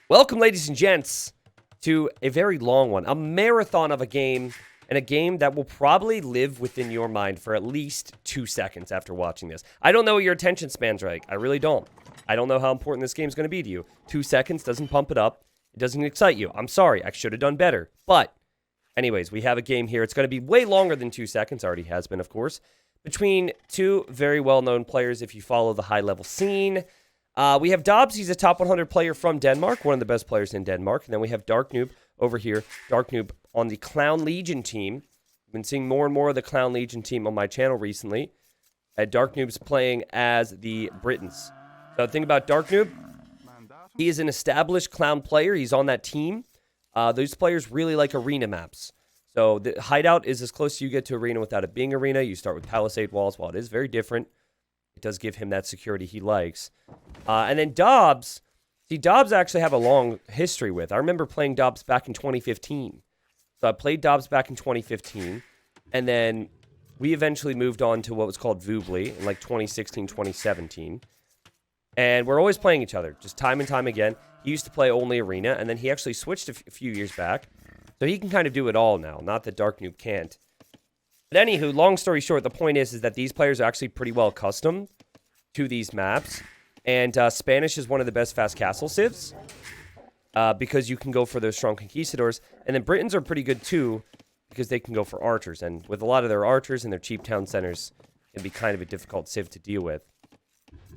Welcome, ladies and gents, to a very long one, a marathon of a game, and a game that will probably live within your mind for at least 2 seconds after watching this. I don't know what your attention span's like. I really don't. I don't know how important this game's going to be to you. 2 seconds doesn't pump it up. It doesn't excite you. I'm sorry. I should have done better. But anyways, we have a game here. It's going to be way longer than 2 seconds. Already has been, of course. Between two very well-known players if you follow the high-level scene. We have Dobbs. He's a top 100 player from Denmark, one of the best players in Denmark. And then we have Dark Noob over here. Dark Noob on the Clown Legion team. I've been seeing more and more of the Clown Legion team on my channel recently. Dark Noob's playing as the Britons. So the thing about Dark Noob, he is an established Clown player. He's on that team. Those players really like arena maps. So the hideout is as close as you get to arena without it being arena. You start with palisade walls. While it is very different, it does give him that security he likes. And then Dobbs, Dobbs I actually have a long history with. I remember playing Dobbs back in 2015. So I played Dobbs back in 2015, and then we eventually moved on to what was called Voobly in like 2016, 2017. And we're always playing each other, just time and time again. He used to play only arena, and then he actually switched a few years back. So he can kind of do it all now, not that Dark Noob can't. But anywho, long story short, the point is that these players are actually pretty well accustomed to these maps. And Spanish is one of the best fast castle civs because you can go for those strong conquistadors. And then Britons are pretty good too because they can go for archers. And with a lot of their archers and their cheap town centers, it can be kind of a difficult civ to deal with.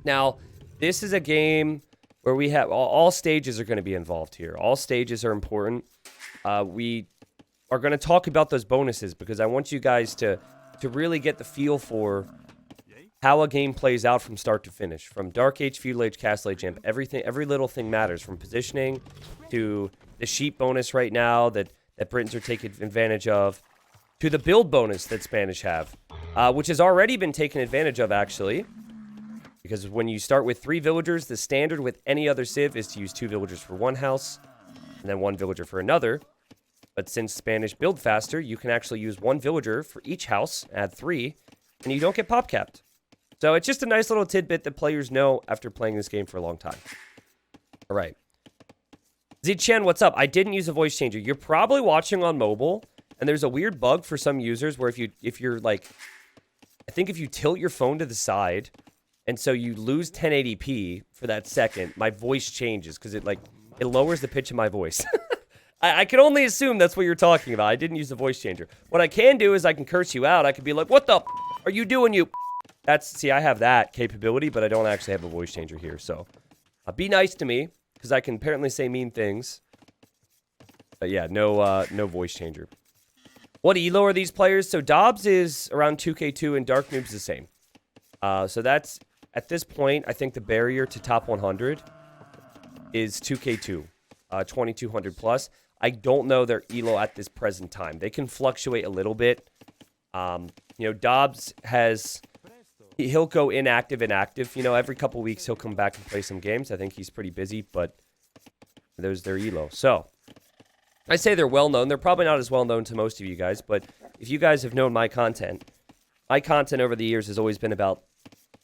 Now, this is a game where we have all stages are going to be involved here. All stages are important. We are going to talk about those bonuses because I want you guys to really get the feel for how a game plays out from start to finish. From Dark Age, Feudal Age, Castle Age, Imp, every little thing matters. From positioning to the sheep bonus right now that Britons are taking advantage of, to the build bonus that Spanish have, which has already been taken advantage of, actually. Because when you start with 3 villagers, the standard with any other civ is to use 2 villagers for one house, and then 1 villager for another. But since Spanish build faster, you can actually use 1 villager for each house, add 3, and you don't get pop capped. So it's just a nice little tidbit that players know after playing this game for a long time. All right. Zichen, what's up? I didn't use a voice changer. You're probably watching on mobile, and there's a weird bug for some users where if you're like, I think if you tilt your phone to the side, and so you lose 1080p for that second, my voice changes because it lowers the pitch of my voice. I can only assume that's what you're talking about. I didn't use the voice changer. What I can do is I can curse you out. I can be like, what the are you doing, you? See, I have that capability, but I don't actually have a voice changer here. So be nice to me because I can apparently say mean things. But yeah, no voice changer. What elo are these players? So Dobbs is around 2K2 and Dark Noob's the same. So that's, at this point, I think the barrier to top 100 is 2K2, 2200 plus. I don't know their elo at this present time. They can fluctuate a little bit. Dobbs has, he'll go inactive and active. Every couple weeks he'll come back and play some games. I think he's pretty busy, but there's their elo. So I say they're well known. They're probably not as well known to most of you guys, but if you guys have known my content over the years has always been about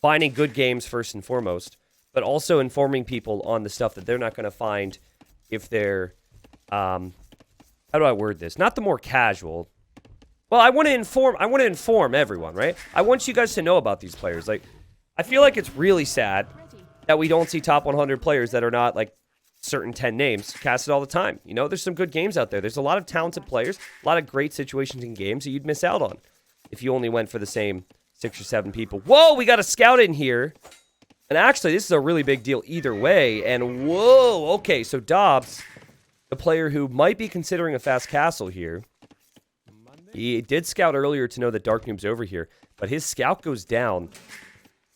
finding good games first and foremost, but also informing people on the stuff that they're not going to find if they're, how do I word this? Not the more casual. Well, I want to inform everyone, right? I want you guys to know about these players. Like, I feel like it's really sad that we don't see top 100 players that are not like certain 10 names casted all the time. There's some good games out there. There's a lot of talented players, a lot of great situations in games that you'd miss out on if you only went for the same 6 or 7 people. Whoa, we got a scout in here. And actually, this is a really big deal either way. And whoa, okay, so Dobbs, the player who might be considering a fast castle here, he did scout earlier to know that Dark Noob's over here, but his scout goes down.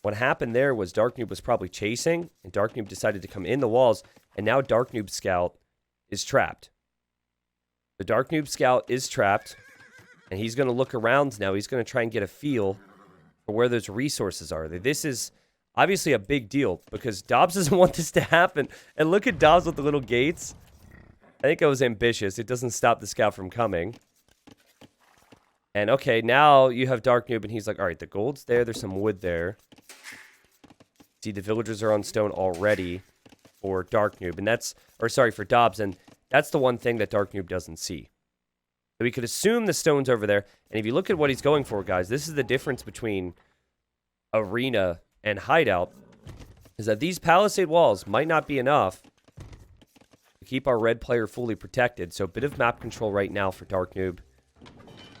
What happened there was Dark Noob was probably chasing, and Dark Noob decided to come in the walls, and now Dark Noob's scout is trapped. The Dark Noob scout is trapped, and he's going to look around now. He's going to try and get a feel for where those resources are. This is obviously a big deal because Dobbs doesn't want this to happen. And look at Dobbs with the little gates. I think I was ambitious. It doesn't stop the scout from coming. And okay, now you have Dark Noob, and he's like, all right, the gold's there. There's some wood there. See, the villagers are on stone already. for Dark Noob, and that's, or sorry, for Dobbs, and that's the one thing that Dark Noob doesn't see. So we could assume the stone's over there, and if you look at what he's going for, guys, this is the difference between Arena and Hideout, is that these palisade walls might not be enough to keep our red player fully protected, so a bit of map control right now for Dark Noob.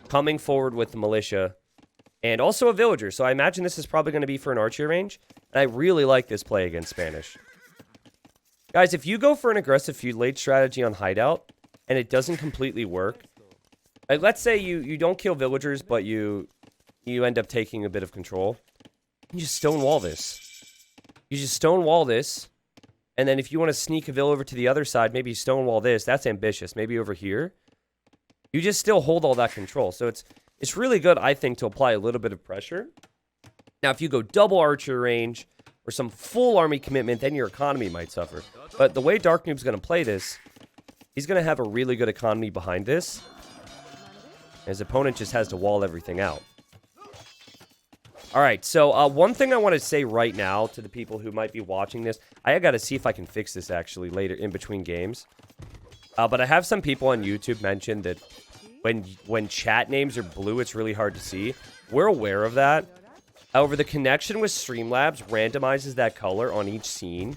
Coming forward with the militia, and also a villager, so I imagine this is probably going to be for an archer range, and I really like this play against Spanish. Guys, if you go for an aggressive feud late strategy on Hideout, and it doesn't completely work, like let's say you don't kill villagers, but you end up taking a bit of control, you just stonewall this. You just stonewall this, and then if you want to sneak a villager over to the other side, maybe stonewall this, that's ambitious, maybe over here. You just still hold all that control, so it's really good, I think, to apply a little bit of pressure. Now, if you go double archer range or some full army commitment, then your economy might suffer. But the way Dark Noob's going to play this, he's going to have a really good economy behind this. His opponent just has to wall everything out. All right, so one thing I want to say right now to the people who might be watching this, I got to see if I can fix this actually later in between games. But I have some people on YouTube mention that when chat names are blue, it's really hard to see. We're aware of that. However, the connection with Streamlabs randomizes that color on each scene,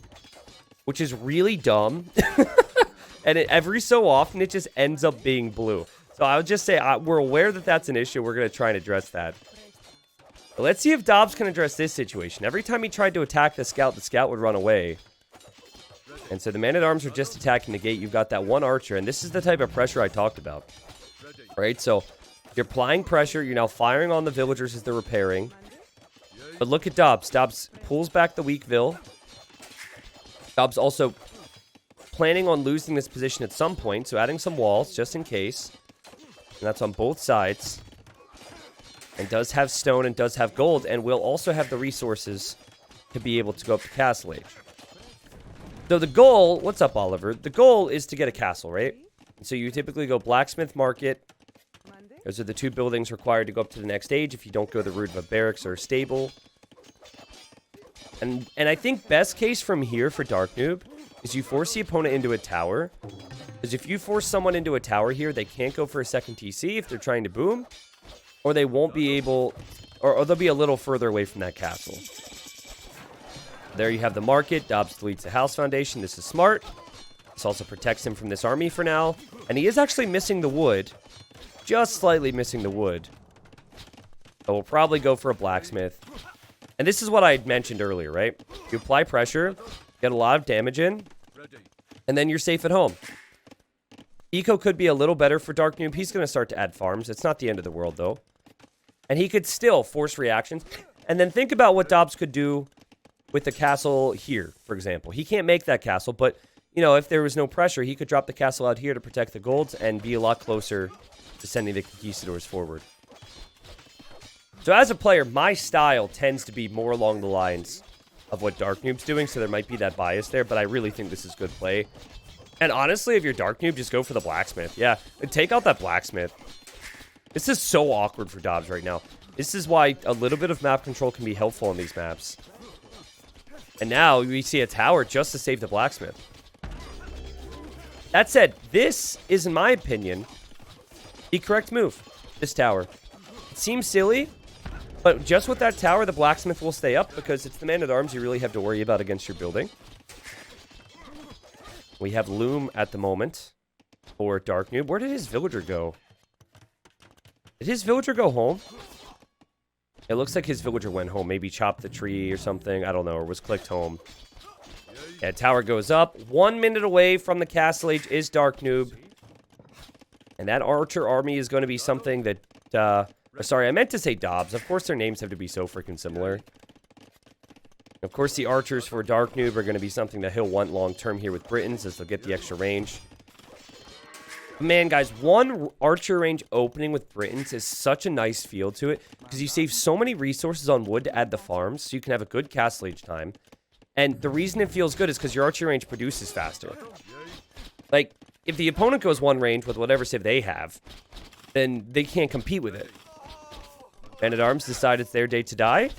which is really dumb. And every so often, it just ends up being blue. So I would just say we're aware that that's an issue. We're going to try and address that. But let's see if Dobbs can address this situation. Every time he tried to attack the scout would run away. And so the man-at-arms are just attacking the gate. You've got that one archer, and this is the type of pressure I talked about. Right, so you're applying pressure. You're now firing on the villagers as they're repairing. But look at Dobbs. Dobbs pulls back the weak vill. Dobbs also planning on losing this position at some point, so adding some walls just in case. And that's on both sides. And does have stone and does have gold, and will also have the resources to be able to go up to Castle Age. So the goal, what's up, Oliver? The goal is to get a castle, right? So you typically go Blacksmith Market. Those are the two buildings required to go up to the next stage if you don't go the route of a barracks or a stable. And I think best case from here for Dark Noob is you force the opponent into a tower. Because if you force someone into a tower here, they can't go for a second TC if they're trying to boom. Or they won't be able, or they'll be a little further away from that castle. There you have the market. Dobbs deletes the house foundation. This is smart. This also protects him from this army for now. And he is actually missing the wood. Just slightly missing the wood. So we'll probably go for a blacksmith. And this is what I mentioned earlier, right? You apply pressure, get a lot of damage in, and then you're safe at home. Eco could be a little better for Dark Noob. He's going to start to add farms. It's not the end of the world, though. And he could still force reactions. And then think about what Dobbs could do with the castle here, for example. He can't make that castle, but, you know, if there was no pressure, he could drop the castle out here to protect the golds and be a lot closer to sending the conquistadors forward. So as a player, my style tends to be more along the lines of what Dark Noob's doing, so there might be that bias there, but I really think this is good play. And honestly, if you're Dark Noob, just go for the blacksmith. Yeah, take out that blacksmith. This is so awkward for Dobbs right now. This is why a little bit of map control can be helpful on these maps. And now we see a tower just to save the blacksmith. That said, this is, in my opinion, the correct move. This tower. It seems silly, but just with that tower, the blacksmith will stay up because it's the man-at-arms you really have to worry about against your building. We have Loom at the moment for Dark Noob. Where did his villager go? Did his villager go home? It looks like his villager went home. Maybe chopped the tree or something. I don't know. Or was clicked home. Yeah, tower goes up. 1 minute away from the Castle Age is Dark Noob. And that archer army is going to be something that... sorry, I meant to say Dobbs. Of course, their names have to be so freaking similar. Of course, the archers for Dark Noob are going to be something that he'll want long-term here with Britons, as they'll get the extra range. Man, guys, one archer range opening with Britons is such a nice feel to it, because you save so many resources on wood to add the farms, so you can have a good castle age time. And the reason it feels good is because your archer range produces faster. Like, if the opponent goes one range with whatever civ they have, then they can't compete with it. Man-at-arms decide it's their day to die.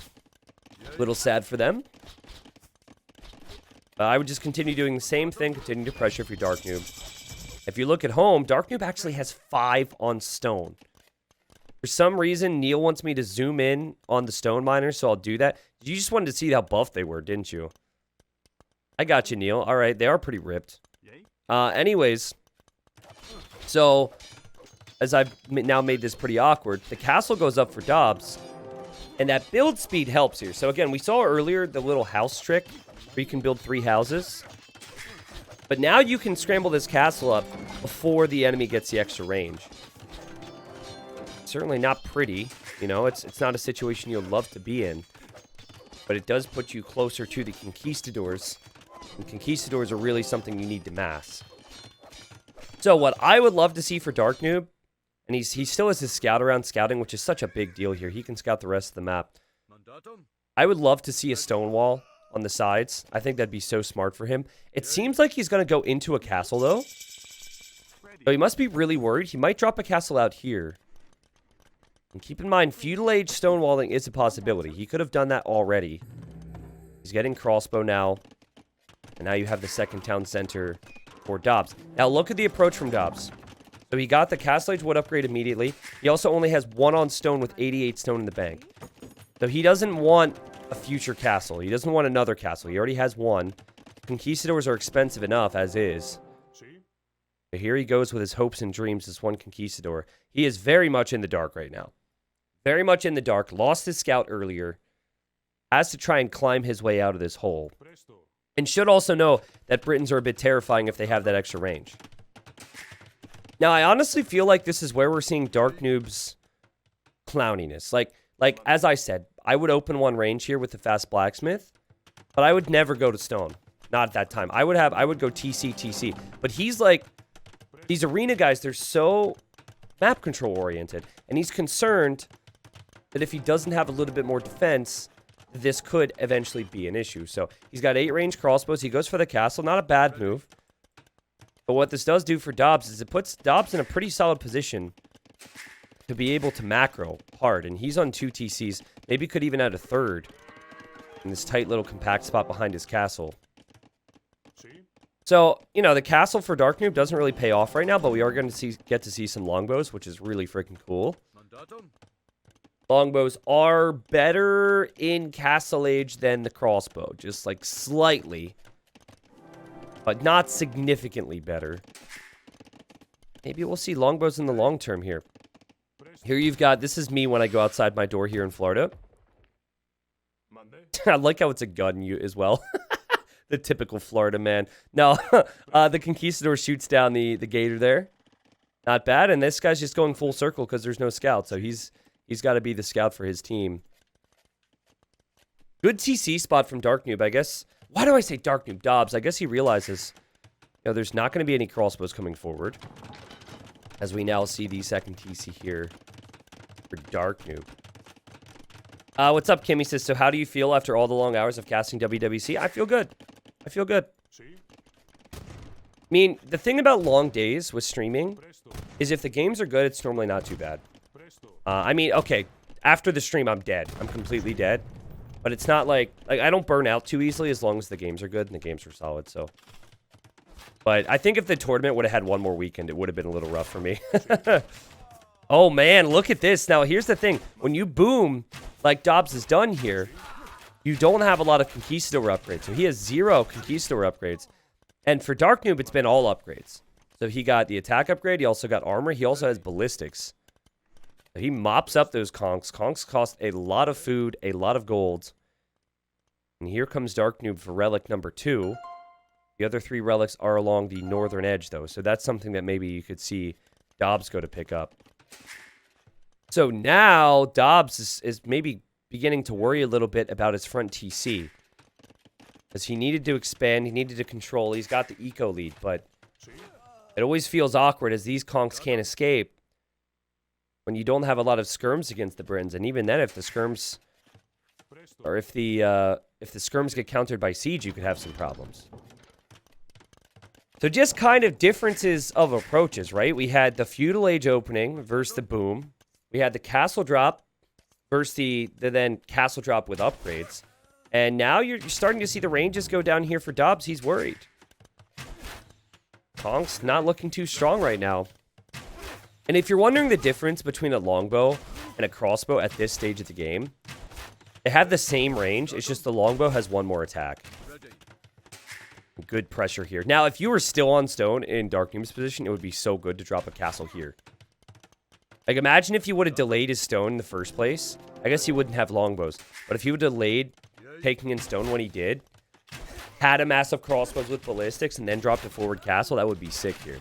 Little sad for them. I would just continue doing the same thing, continue to pressure for Dark Noob. If you look at home, Dark Noob actually has 5 on stone. For some reason, Neil wants me to zoom in on the stone miners, so I'll do that. You just wanted to see how buff they were, didn't you? I got you, Neil. All right, they are pretty ripped. Anyways, so as I've now made this pretty awkward, the castle goes up for Dobbs, and that build speed helps here. So again, we saw earlier the little house trick where you can build 3 houses. But now you can scramble this castle up before the enemy gets the extra range. Certainly not pretty, you know, it's not a situation you'll love to be in. But it does put you closer to the conquistadors. And conquistadors are really something you need to mass. So what I would love to see for Dark Noob, and he still has his scout around scouting, which is such a big deal here. He can scout the rest of the map. I would love to see a stone wall on the sides. I think that'd be so smart for him. It seems like he's going to go into a castle, though. So he must be really worried. He might drop a castle out here. And keep in mind, feudal age stonewalling is a possibility. He could have done that already. He's getting crossbow now. And now you have the second town center for Dobbs. Now look at the approach from Dobbs. So he got the Castle Age wood upgrade immediately. He also only has 1 on stone with 88 stone in the bank. So he doesn't want a future castle. He doesn't want another castle. He already has 1. Conquistadors are expensive enough as is. But here he goes with his hopes and dreams, this 1 conquistador. He is very much in the dark right now. Very much in the dark. Lost his scout earlier. Has to try and climb his way out of this hole. And should also know that Britons are a bit terrifying if they have that extra range. Now, I honestly feel like this is where we're seeing Dark Noob's clowniness. Like as I said, I would open 1 range here with the fast blacksmith, but I would never go to stone. Not at that time. I would go TC. But he's like, these arena guys, they're so map control oriented. And he's concerned that if he doesn't have a little bit more defense, this could eventually be an issue. So he's got 8 range crossbows. He goes for the castle. Not a bad move. But what this does do for Dobbs is it puts Dobbs in a pretty solid position to be able to macro hard. And he's on 2 TCs. Maybe could even add a 3rd in this tight little compact spot behind his castle. So, you know, the castle for Dark Noob doesn't really pay off right now, but we are going to get to see some longbows, which is really freaking cool. Longbows are better in Castle Age than the crossbow, just like slightly, but not significantly better. Maybe we'll see longbows in the long term here. Here you've got, this is me when I go outside my door here in Florida. I like how it's a gun as well. The typical Florida man. No, the conquistador shoots down the gator there. Not bad, and this guy's just going full circle because there's no scout, so he's got to be the scout for his team. Good TC spot from Dark Noob, I guess. Why do I say Dark Noob? Dobbs. I guess he realizes, you know, there's not going to be any crossbows coming forward. As we now see the second TC here for Dark Noob. What's up, Kimmy says, so how do you feel after all the long hours of casting WWC? I feel good. I feel good. I mean, the thing about long days with streaming is if the games are good, it's normally not too bad. I mean, okay, after the stream, I'm dead. I'm completely dead. But it's not like I don't burn out too easily as long as the games are good and the games are solid, so. But I think if the tournament would have had 1 more weekend, it would have been a little rough for me. Oh, man, look at this. Now, here's the thing. When you boom, like Dobbs has done here, you don't have a lot of conquistador upgrades. So he has 0 conquistador upgrades. And for Dark Noob, it's been all upgrades. So he got the attack upgrade. He also got armor. He also has ballistics. So he mops up those conks. Conks cost a lot of food, a lot of gold. And here comes Dark Noob for relic number 2. The other 3 relics are along the northern edge, though. So that's something that maybe you could see Dobbs go to pick up. So now Dobbs is maybe beginning to worry a little bit about his front TC. Because he needed to expand, he needed to control, he's got the eco lead, but it always feels awkward as these conks can't escape when you don't have a lot of skirms against the Britons. And even then, if the skirms, or if the skirms get countered by siege, you could have some problems. So just kind of differences of approaches, right? We had the feudal age opening versus the boom. We had the castle drop versus the then castle drop with upgrades. And now you're starting to see the ranges go down here for Dobbs. He's worried. Kong's not looking too strong right now. And if you're wondering the difference between a longbow and a crossbow at this stage of the game, they have the same range. It's just the longbow has one more attack. Good pressure here. Now, if you were still on stone in Dark Noob's position, it would be so good to drop a castle here. Like, imagine if you would have delayed his stone in the first place. I guess he wouldn't have longbows. But if he would have delayed taking in stone when he did, had a massive crossbows with ballistics, and then dropped a forward castle, that would be sick here.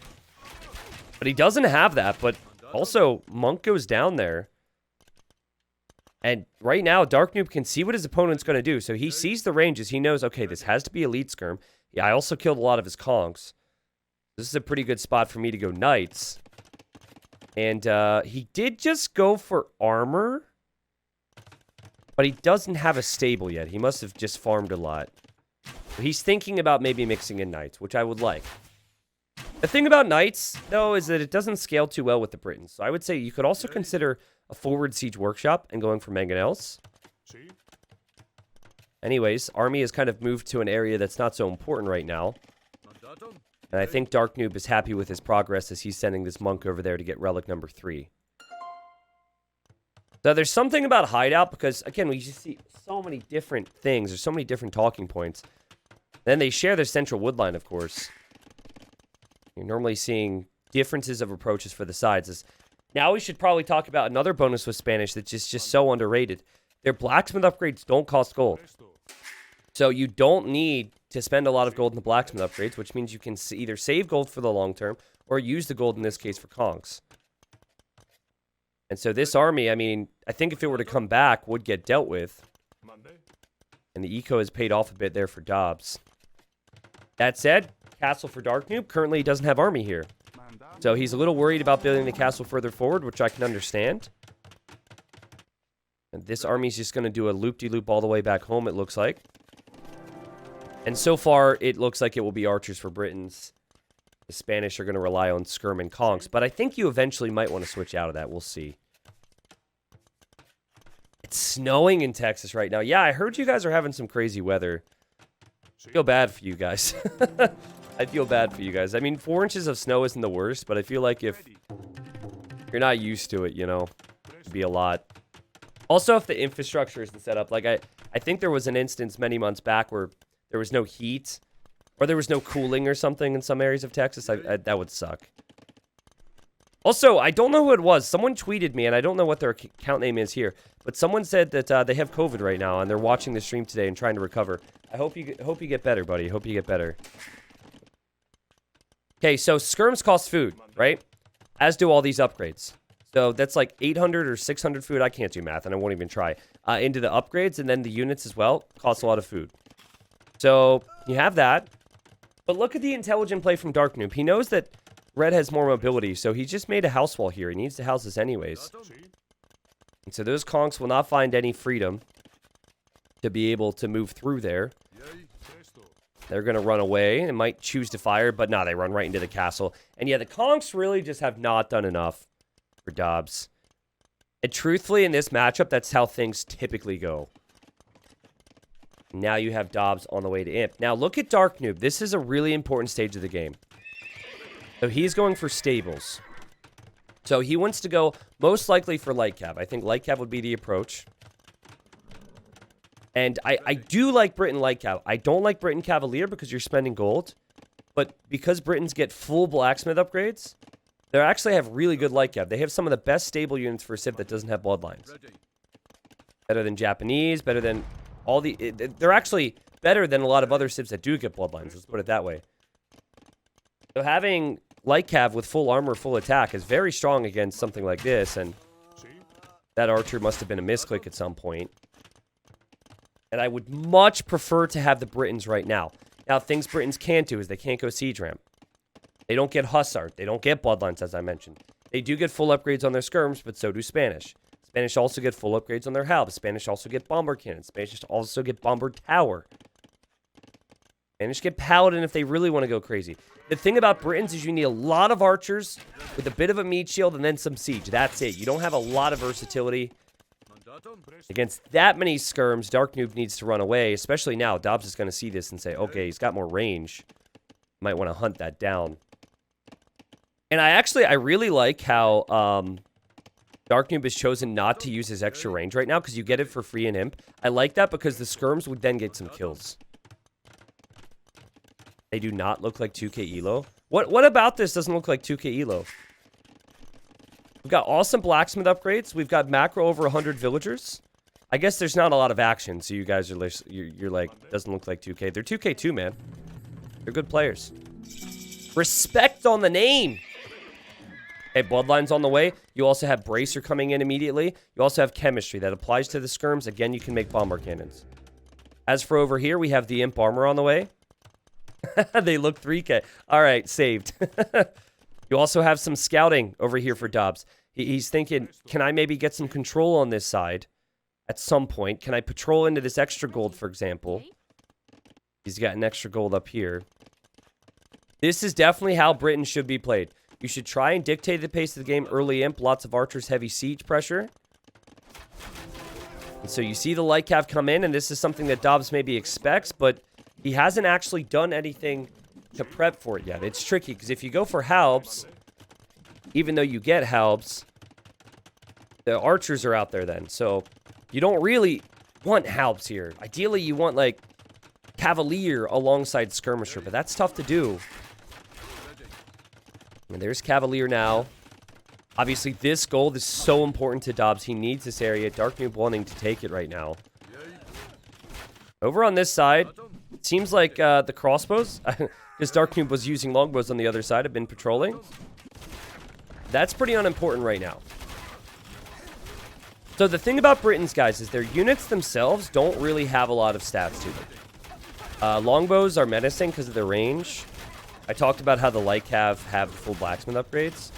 But he doesn't have that. But also, Monk goes down there. And right now, Dark Noob can see what his opponent's going to do. So he sees the ranges. He knows, okay, this has to be elite skirm. Yeah, I also killed a lot of his Kongs. This is a pretty good spot for me to go Knights. And he did just go for armor. But he doesn't have a stable yet. He must have just farmed a lot. He's thinking about maybe mixing in Knights, which I would like. The thing about Knights, though, is that it doesn't scale too well with the Britons. So I would say you could also consider a forward siege workshop and going for mangonels. Anyways, army has kind of moved to an area that's not so important right now. And I think Dark Noob is happy with his progress as he's sending this monk over there to get relic number 3. So there's something about hideout because, again, we just see so many different things. There's so many different talking points. Then they share their central woodline, of course. You're normally seeing differences of approaches for the sides. Now we should probably talk about another bonus with Spanish that's just so underrated. Their blacksmith upgrades don't cost gold. So you don't need to spend a lot of gold in the blacksmith upgrades, which means you can either save gold for the long term or use the gold in this case for conks. And so this army, I mean, I think if it were to come back, would get dealt with. And the eco has paid off a bit there for Dobbs. That said, castle for Dark Noob currently doesn't have army here. So he's a little worried about building the castle further forward, which I can understand. And this army's just going to do a loop-de-loop all the way back home, it looks like. And so far, it looks like it will be archers for Britons. The Spanish are going to rely on skirm and conks, but I think you eventually might want to switch out of that. We'll see. It's snowing in Texas right now. Yeah, I heard you guys are having some crazy weather. I feel bad for you guys. I feel bad for you guys. I mean, 4 inches of snow isn't the worst, but I feel like if you're not used to it, you know, it'd be a lot. Also, if the infrastructure isn't set up, like I think there was an instance many months back where there was no heat or there was no cooling or something in some areas of Texas. That would suck. Also, I don't know who it was. Someone tweeted me, and I don't know what their account name is here, but someone said that they have COVID right now, and they're watching the stream today and trying to recover. I hope you get better, buddy. Hope you get better. Okay, so skirms cost food, right? As do all these upgrades. So that's like 800 or 600 food. I can't do math, and I won't even try. Into the upgrades, and then the units as well cost a lot of food. So you have that. But look at the intelligent play from Dark Noob. He knows that Red has more mobility, so he just made a house wall here. He needs to house this anyways. And so those conks will not find any freedom to be able to move through there. They're going to run away and might choose to fire, but no, they run right into the castle. And yeah, the conks really just have not done enough for Dobbs. And truthfully, in this matchup, that's how things typically go. Now you have Dobbs on the way to Imp. Now look at Dark Noob. This is a really important stage of the game. So he's going for stables. So he wants to go most likely for Light Cav. I think Light Cav would be the approach. And I do like Britain Light Cav. I don't like Britain Cavalier because you're spending gold. But because Britons get full blacksmith upgrades, they actually have really good Light Cav. They have some of the best stable units for a civ that doesn't have bloodlines. Better than Japanese, better than all the... They're actually better than a lot of other civs that do get bloodlines. Let's put it that way. So having Light Cav with full armor, full attack is very strong against something like this. And that archer must have been a misclick at some point. And I would much prefer to have the Britons right now. Now, things Britons can't do is they can't go siege ramp. They don't get Hussar. They don't get bloodlines, as I mentioned. They do get full upgrades on their skirms, but so do Spanish. Spanish also get full upgrades on their halbs. Spanish also get bomber cannon. Spanish also get bomber tower. Spanish get paladin if they really want to go crazy. The thing about Britons is you need a lot of archers with a bit of a meat shield and then some siege. That's it. You don't have a lot of versatility. Against that many skirms, Dark Noob needs to run away, especially now. Dobbs is going to see this and say, okay, he's got more range. Might want to hunt that down. And I really like how Dark Noob has chosen not to use his extra range right now because you get it for free in Imp. I like that because the skirms would then get some kills. They do not look like 2k elo. What about this doesn't look like 2k elo? We've got awesome blacksmith upgrades. We've got macro over 100 villagers. I guess there's not a lot of action, so you guys are you're like, doesn't look like 2k. They're 2k too, man. They're good players. Respect on the name. Hey, Bloodline's on the way. You also have Bracer coming in immediately. You also have Chemistry that applies to the skirms. Again, you can make bomber cannons. As for over here, we have the Imp Armor on the way. They look 3k. All right, saved. You also have some scouting over here for Dobbs. He's thinking, can I maybe get some control on this side at some point? Can I patrol into this extra gold, for example? He's got an extra gold up here. This is definitely how Britain should be played. You should try and dictate the pace of the game. Early Imp, lots of archers, heavy siege pressure. And so you see the light cav come in, and this is something that Dobbs maybe expects, but he hasn't actually done anything to prep for it yet. It's tricky, because if you go for halbs, even though you get halbs, the archers are out there then. So you don't really want halbs here. Ideally, you want, like, Cavalier alongside Skirmisher, but that's tough to do. And there's Cavalier now. Obviously, this gold is so important to Dobbs. He needs this area. Dark Noob wanting to take it right now. Over on this side, it seems like the crossbows, because Dark Noob was using longbows on the other side, have been patrolling. That's pretty unimportant right now. So the thing about Britons, guys, is their units themselves don't really have a lot of stats to them. Longbows are menacing because of their range. I talked about how the light cav have full blacksmith upgrades.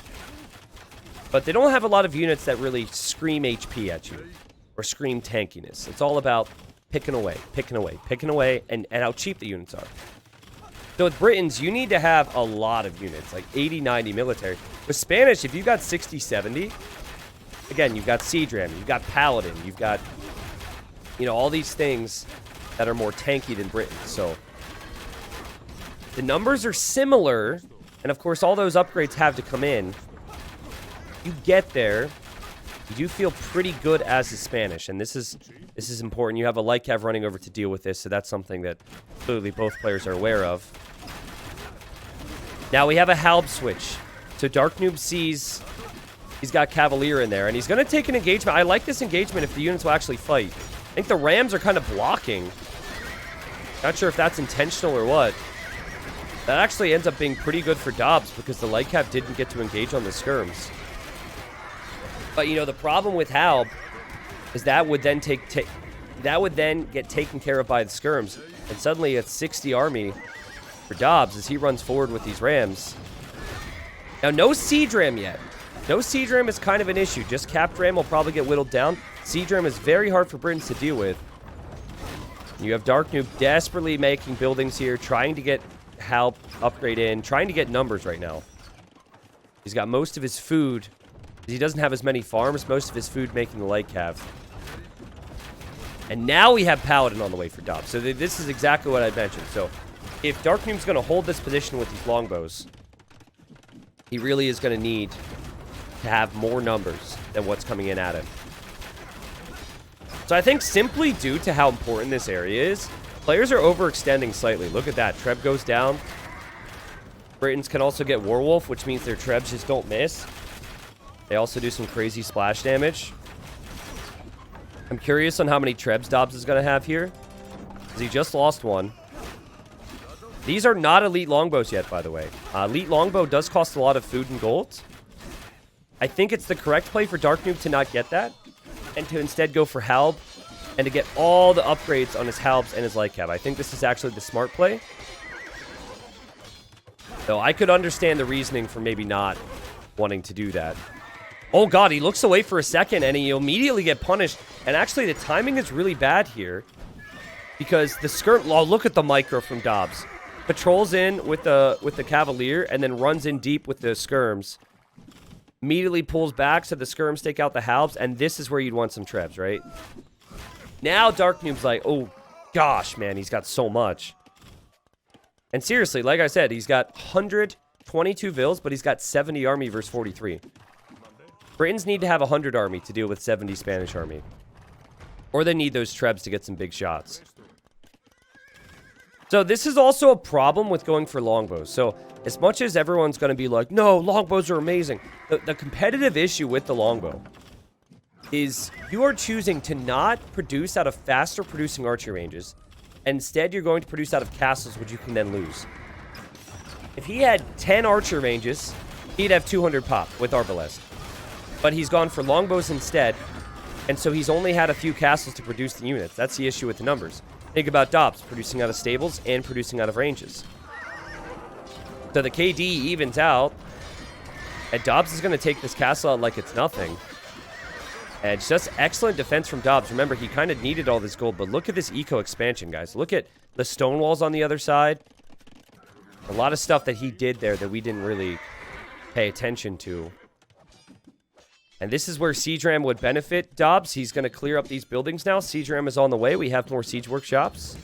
But they don't have a lot of units that really scream HP at you. Or scream tankiness. It's all about picking away, and how cheap the units are. So with Britons, you need to have a lot of units. Like 80, 90 military. With Spanish, if you've got 60, 70... Again, you've got Siege Ram, you've got Paladin, you've got... You know, all these things that are more tanky than Britain. So... The numbers are similar, and of course all those upgrades have to come in. You get there, you do feel pretty good as a Spanish, and this is important. You have a light cav running over to deal with this, so that's something that clearly both players are aware of. Now we have a halb switch. So Dark Noob sees he's got Cavalier in there, and he's going to take an engagement. I like this engagement if the units will actually fight. I think the Rams are kind of blocking. Not sure if that's intentional or what. That actually ends up being pretty good for Dobbs because the light cav didn't get to engage on the skirms. But, you know, the problem with halb is that would then get taken care of by the skirms. And suddenly it's 60 army for Dobbs as he runs forward with these Rams. Now, no Siege Ram yet. No Siege Ram is kind of an issue. Just Capped Ram will probably get whittled down. Siege Ram is very hard for Britons to deal with. You have Dark Noob desperately making buildings here, trying to get halb upgrade in, trying to get numbers right now. He's got most of his food. He doesn't have as many farms, most of his food making the light cav. And now we have Paladin on the way for Dobbs. So this is exactly what I mentioned. So if Dark Noob's going to hold this position with these longbows, he really is going to need to have more numbers than what's coming in at him. So I think simply due to how important this area is, players are overextending slightly. Look at that. Treb goes down. Britons can also get Warwolf, which means their Trebs just don't miss. They also do some crazy splash damage. I'm curious on how many Trebs Dobbs is going to have here, because he just lost one. These are not elite longbows yet, by the way. Elite longbow does cost a lot of food and gold. I think it's the correct play for Dark Noob to not get that, and to instead go for halb, and to get all the upgrades on his halbs and his light cav. I think this is actually the smart play. So I could understand the reasoning for maybe not wanting to do that. Oh god, he looks away for a second and he immediately get punished. And actually the timing is really bad here, because the skirm, oh, look at the micro from Dobbs. Patrols in with the Cavalier and then runs in deep with the skirms. Immediately pulls back so the skirms take out the halbs, and this is where you'd want some trebs, right? Now Dark Noob's like, oh gosh, man, he's got so much. And seriously, like I said, he's got 122 vills, but he's got 70 army versus 43. Britons need to have 100 army to deal with 70 Spanish army. Or they need those trebs to get some big shots. So this is also a problem with going for longbows. So as much as everyone's going to be like, no, longbows are amazing. The competitive issue with the longbow is you are choosing to not produce out of faster producing archery ranges. Instead, you're going to produce out of castles, which you can then lose. If he had 10 archer ranges, he'd have 200 pop with Arbalest. But he's gone for longbows instead, and so he's only had a few castles to produce the units. That's the issue with the numbers. Think about Dobbs, producing out of stables and producing out of ranges. So the KD evens out, and Dobbs is going to take this castle out like it's nothing. And it's just excellent defense from Dobbs. Remember, he kind of needed all this gold, but look at this eco expansion, guys. Look at the stone walls on the other side. A lot of stuff that he did there that we didn't really pay attention to. And this is where Siege Ram would benefit Dobbs. He's going to clear up these buildings now. Siege Ram is on the way. We have more siege workshops.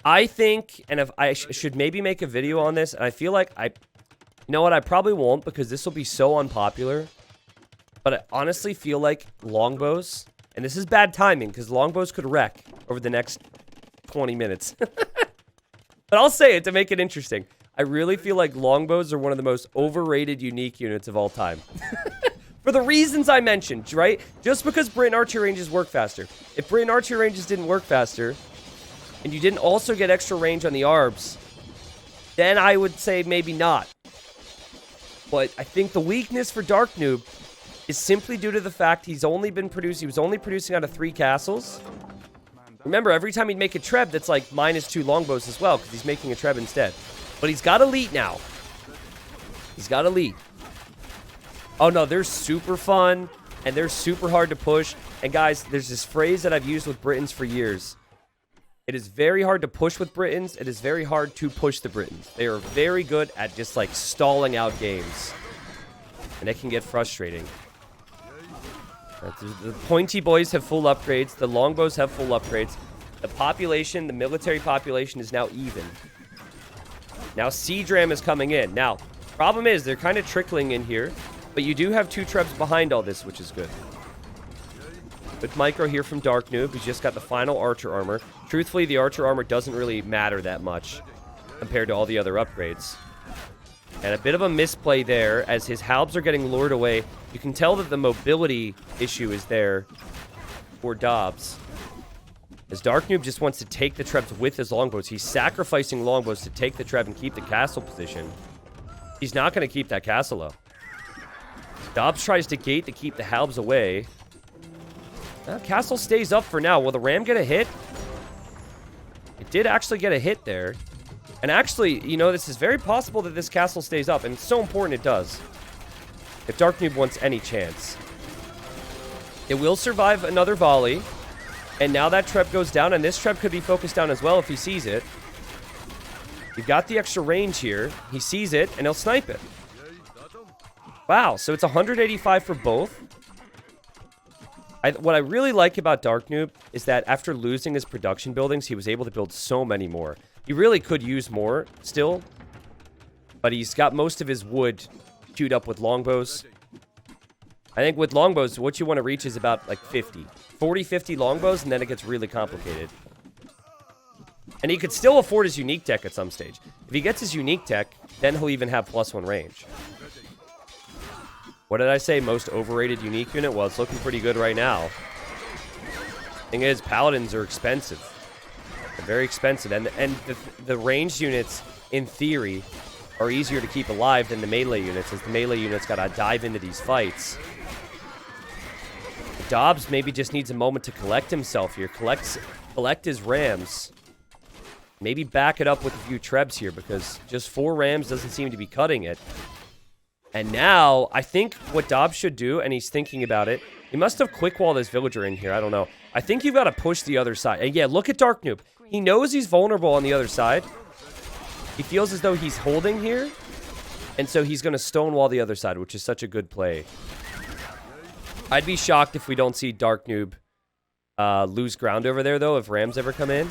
I think, and if I should maybe make a video on this, and I feel like you know what, I probably won't because this will be so unpopular. But I honestly feel like longbows, and this is bad timing because longbows could wreck over the next 20 minutes. But I'll say it to make it interesting. I really feel like longbows are one of the most overrated unique units of all time. For the reasons I mentioned, right? Just because Britain archery ranges work faster. If Britain archery ranges didn't work faster, and you didn't also get extra range on the ARBs, then I would say maybe not. But I think the weakness for Dark Noob is simply due to the fact he was only producing out of 3 castles. Remember, every time he'd make a treb, that's like -2 longbows as well, because he's making a treb instead. But he's got elite now. He's got elite. Oh no, they're super fun, and they're super hard to push. And guys, there's this phrase that I've used with Britons for years. It is very hard to push with Britons. It is very hard to push the Britons. They are very good at just like stalling out games. And it can get frustrating. The pointy boys have full upgrades. The longbows have full upgrades. The population, the military population is now even. Now Siege Ram is coming in. Now, problem is they're kind of trickling in here. But you do have 2 trebs behind all this, which is good. With micro here from Dark Noob, who's just got the final archer armor. Truthfully, the archer armor doesn't really matter that much compared to all the other upgrades. And a bit of a misplay there as his halbs are getting lured away. You can tell that the mobility issue is there for Dobbs. As Dark Noob just wants to take the trebs with his longbows. He's sacrificing longbows to take the treb and keep the castle position. He's not going to keep that castle up. Dobbs tries to gate to keep the halbs away. Castle stays up for now. Will the ram get a hit? It did actually get a hit there. And actually, you know, this is very possible that this castle stays up. And it's so important it does. If Dark Noob wants any chance. It will survive another volley. And now that treb goes down. And this treb could be focused down as well if he sees it. You've got the extra range here. He sees it and he'll snipe it. Wow, so it's 185 for both. What I really like about Dark Noob is that after losing his production buildings, he was able to build so many more. He really could use more still, but he's got most of his wood queued up with longbows. I think with longbows, what you want to reach is about like 50. 40, 50 longbows, and then it gets really complicated. And he could still afford his unique tech at some stage. If he gets his unique tech, then he'll even have +1 range. What did I say? Most overrated unique unit? Well, it's looking pretty good right now. Thing is, paladins are expensive. They're very expensive. And the ranged units, in theory, are easier to keep alive than the melee units, as the melee units gotta dive into these fights. Dobbs maybe just needs a moment to collect himself here. Collect his rams. Maybe back it up with a few trebs here, because just 4 rams doesn't seem to be cutting it. And now, I think what Dobbs should do, and he's thinking about it, he must have quick-walled his villager in here, I don't know. I think you've got to push the other side. And yeah, look at Dark Noob. He knows he's vulnerable on the other side. He feels as though he's holding here. And so he's going to stonewall the other side, which is such a good play. I'd be shocked if we don't see Dark Noob lose ground over there, though, if Rams ever come in.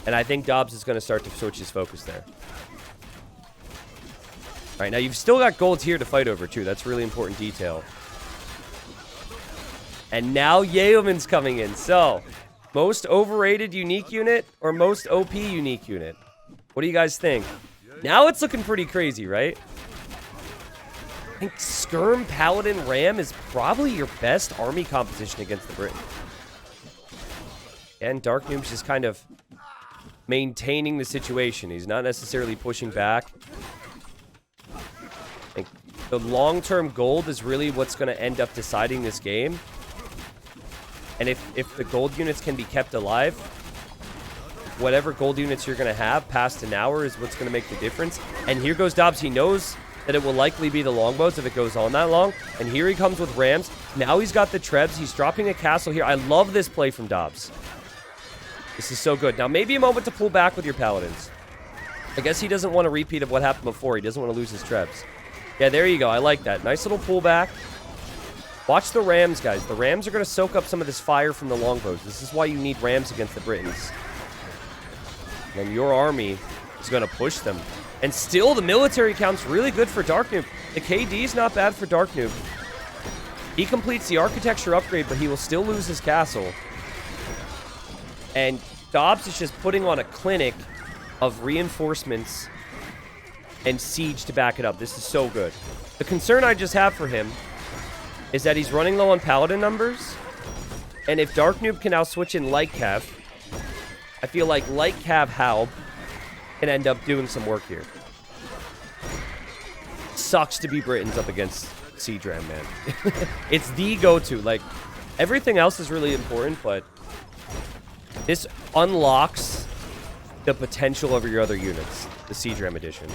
And I think Dobbs is going to start to switch his focus there. All right, now you've still got golds here to fight over, too. That's a really important detail. And now Yeoman's coming in. So, most overrated unique unit or most OP unique unit? What do you guys think? Now it's looking pretty crazy, right? I think Skirm, Paladin, Ram is probably your best army composition against the Briton. And Dark Noob's just kind of maintaining the situation. He's not necessarily pushing back. I think the long-term gold is really what's going to end up deciding this game. And if the gold units can be kept alive, whatever gold units you're going to have past an hour is what's going to make the difference. And here goes Dobbs. He knows that it will likely be the longbows if it goes on that long. And here he comes with Rams. Now he's got the Trebs. He's dropping a castle here. I love this play from Dobbs. This is so good. Now, maybe a moment to pull back with your Paladins. I guess he doesn't want a repeat of what happened before. He doesn't want to lose his Trebs. Yeah, there you go. I like that. Nice little pullback. Watch the Rams, guys. The Rams are going to soak up some of this fire from the longbows. This is why you need Rams against the Britons. And your army is going to push them. And still, the military count's really good for Dark Noob. The KD's not bad for Dark Noob. He completes the architecture upgrade, but he will still lose his castle. And Dobbs is just putting on a clinic of reinforcements and siege to back it up. This is so good. The concern I just have for him is that he's running low on Paladin numbers. And if Dark Noob can now switch in Light Cav, I feel like Light Cav Halb can end up doing some work here. Sucks to be Britons up against Siege Ram, man. It's the go-to. Like, everything else is really important, but this unlocks the potential of your other units, the Siege Ram edition.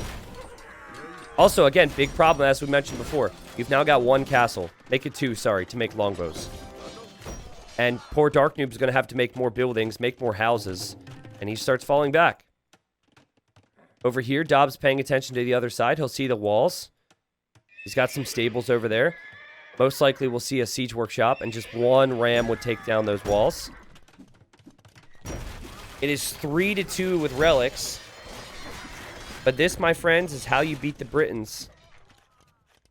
Also, again, big problem, as we mentioned before. You've now got one castle. Make it two, sorry, to make longbows. And poor Dark Noob's going to have to make more buildings, make more houses, and he starts falling back. Over here, Dobbs paying attention to the other side. He'll see the walls. He's got some stables over there. Most likely we'll see a siege workshop, and just one ram would take down those walls. It is 3-2 with relics. But this, my friends, is how you beat the Britons.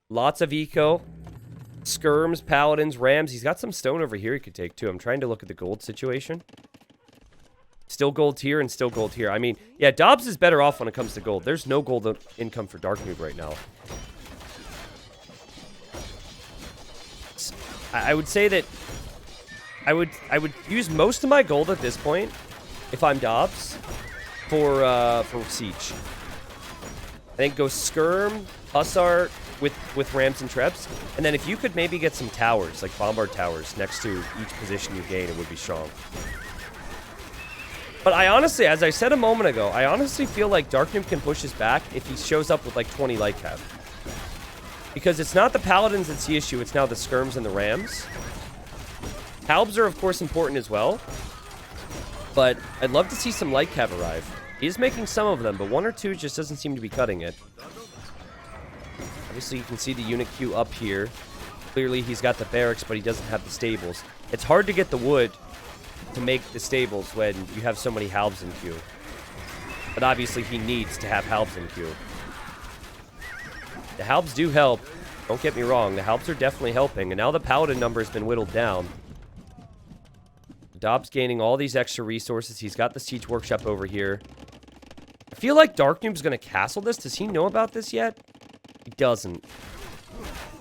Lots of eco. Skirms, Paladins, Rams. He's got some stone over here he could take, too. I'm trying to look at the gold situation. Still gold here and still gold here. I mean, yeah, Dobbs is better off when it comes to gold. There's no gold income for Dark Noob right now. I would say that I would use most of my gold at this point, if I'm Dobbs, for Siege. I think go Skirm, Hussar with Rams and Trebs. And then if you could maybe get some towers, like Bombard towers, next to each position you gain, it would be strong. But I honestly, as I said a moment ago, I honestly feel like Dark Noob can push his back if he shows up with like 20 Light Cav. Because it's not the Paladins that's the issue, it's now the Skirms and the Rams. Halbs are, of course, important as well. But I'd love to see some Light Cav arrive. He is making some of them, but one or two just doesn't seem to be cutting it. Obviously, you can see the unit queue up here. Clearly, he's got the barracks, but he doesn't have the stables. It's hard to get the wood to make the stables when you have so many Halbs in queue. But obviously, he needs to have Halbs in queue. The Halbs do help. Don't get me wrong. The Halbs are definitely helping. And now the Paladin number has been whittled down. Dobbs gaining all these extra resources. He's got the Siege Workshop over here. I feel like Dark Noob's going to castle this. Does he know about this yet? He doesn't.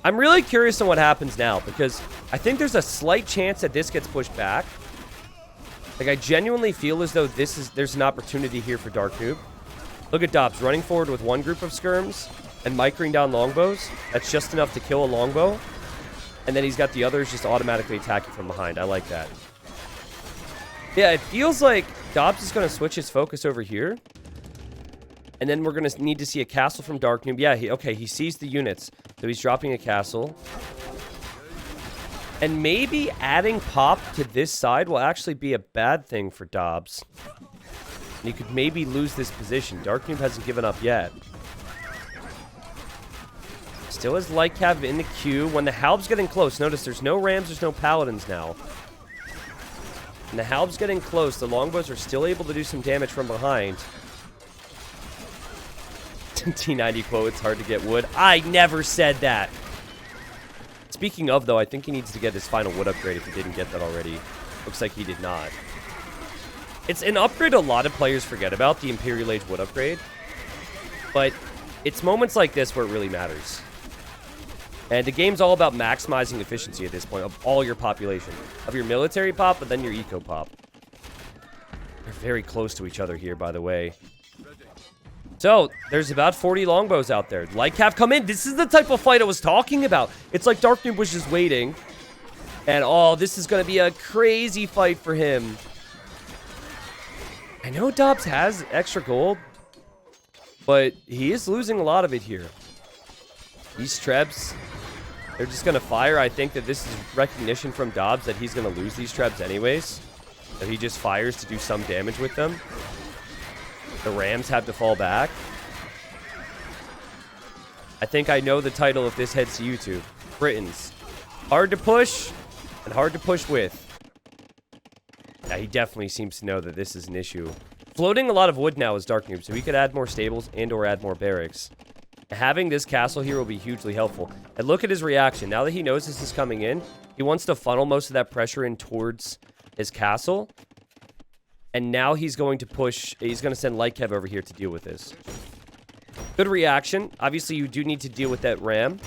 I'm really curious on what happens now, because I think there's a slight chance that this gets pushed back. Like, I genuinely feel as though there's an opportunity here for Dark Noob. Look at Dobbs running forward with one group of Skirms and micring down longbows. That's just enough to kill a longbow. And then he's got the others just automatically attacking from behind. I like that. Yeah, it feels like Dobbs is going to switch his focus over here. And then we're going to need to see a castle from Dark Noob. Yeah, he sees the units. So he's dropping a castle. And maybe adding pop to this side will actually be a bad thing for Dobbs. And you could maybe lose this position. Dark Noob hasn't given up yet. Still has light cav in the queue. When the Halb's getting close, notice there's no Rams, there's no Paladins now. And the Halb's getting close. The longbows are still able to do some damage from behind. T90 quote, it's hard to get wood. I never said that. Speaking of, though, I think he needs to get his final wood upgrade if he didn't get that already. Looks like he did not. It's an upgrade a lot of players forget about, the Imperial Age wood upgrade. But it's moments like this where it really matters. And the game's all about maximizing efficiency at this point of all your population. Of your military pop, but then your eco pop. They're very close to each other here, by the way. So, there's about 40 longbows out there. Light cav come in. This is the type of fight I was talking about. It's like Dark Noob was just waiting. And, oh, this is going to be a crazy fight for him. I know Dobbs has extra gold, but he is losing a lot of it here. These Trebs, they're just going to fire. I think that this is recognition from Dobbs that he's going to lose these Trebs anyways. That he just fires to do some damage with them. The Rams have to fall back. I think I know the title if this heads to YouTube. Britons. Hard to push and hard to push with. Yeah, he definitely seems to know that this is an issue. Floating a lot of wood now is Dark Noob, so he could add more stables and or add more barracks. Having this castle here will be hugely helpful. And look at his reaction. Now that he knows this is coming in, he wants to funnel most of that pressure in towards his castle. And now he's going to push, he's going to send Light Kev over here to deal with this. Good reaction. Obviously, you do need to deal with that Ram.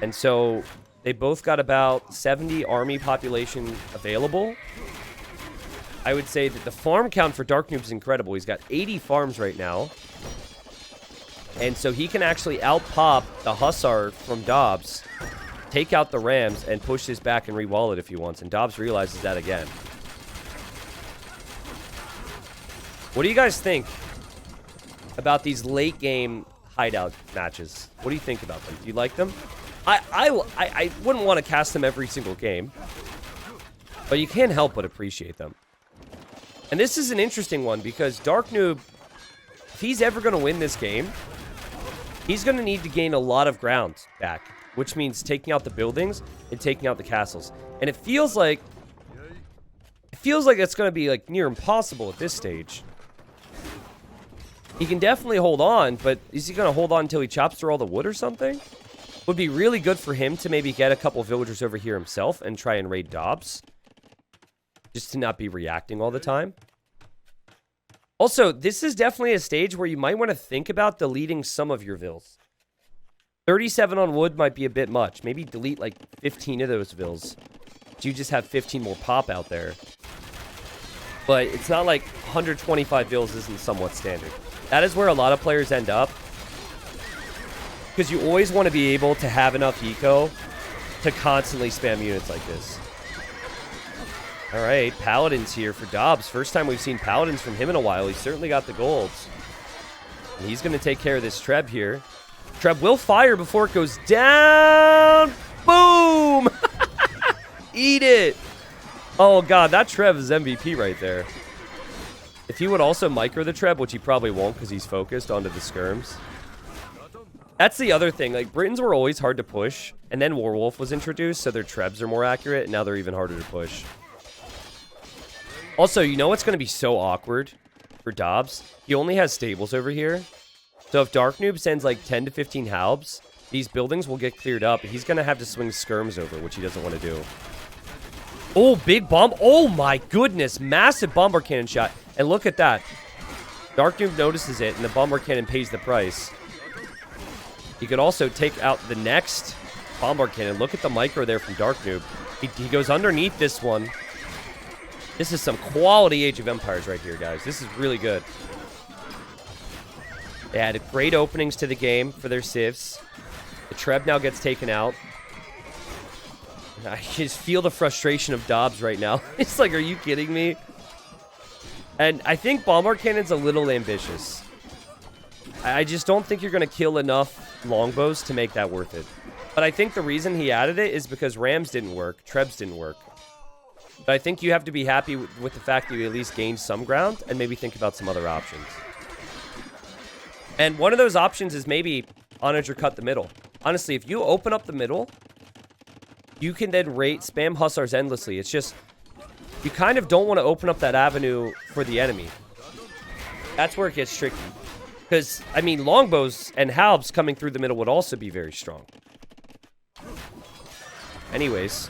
And so, they both got about 70 army population available. I would say that the farm count for Dark Noob is incredible. He's got 80 farms right now. And so he can actually out-pop the Hussar from Dobbs, take out the Rams, and push this back and re-wall it if he wants. And Dobbs realizes that again. What do you guys think about these late-game hideout matches? What do you think about them? Do you like them? I wouldn't want to cast them every single game, but you can't help but appreciate them. And this is an interesting one because Dark Noob, if he's ever going to win this game, he's going to need to gain a lot of ground back, which means taking out the buildings and taking out the castles. And it feels like it's going to be like near impossible at this stage. He can definitely hold on, but is he going to hold on until he chops through all the wood or something? Would be really good for him to maybe get a couple villagers over here himself and try and raid Dobbs. Just to not be reacting all the time. Also, this is definitely a stage where you might want to think about deleting some of your vills. 37 on wood might be a bit much. Maybe delete like 15 of those vills. So you just have 15 more pop out there. But it's not like 125 vills isn't somewhat standard. That is where a lot of players end up. Because you always want to be able to have enough eco to constantly spam units like this. Alright, Paladins here for Dobbs. First time we've seen Paladins from him in a while. He's certainly got the golds. And he's going to take care of this Treb here. Treb will fire before it goes down. Boom! Eat it! Oh god, that Treb is MVP right there. If he would also micro the Treb, which he probably won't because he's focused onto the skirms. That's the other thing. Like, Britons were always hard to push. And then Warwolf was introduced, so their Trebs are more accurate. And now they're even harder to push. Also, you know what's going to be so awkward for Dobbs? He only has stables over here. So if Dark Noob sends like 10 to 15 halbs, these buildings will get cleared up. He's going to have to swing skirms over, which he doesn't want to do. Oh, big bomb. Oh my goodness. Massive bomber cannon shot. And look at that. Dark Noob notices it, and the bomber cannon pays the price. He could also take out the next bomber cannon. Look at the micro there from Dark Noob. He goes underneath this one. This is some quality Age of Empires right here, guys. This is really good. They had great openings to the game for their civs. The Treb now gets taken out. I just feel the frustration of Dobbs right now. It's like, are you kidding me? And I think Bomber Cannon's a little ambitious. I just don't think you're going to kill enough longbows to make that worth it. But I think the reason he added it is because Rams didn't work. Trebs didn't work. But I think you have to be happy with the fact that you at least gained some ground and maybe think about some other options. And one of those options is maybe Onager cut the middle. Honestly, if you open up the middle, you can then spam Hussars endlessly. It's just, you kind of don't want to open up that avenue for the enemy. That's where it gets tricky. Because, I mean, longbows and halbs coming through the middle would also be very strong. Anyways,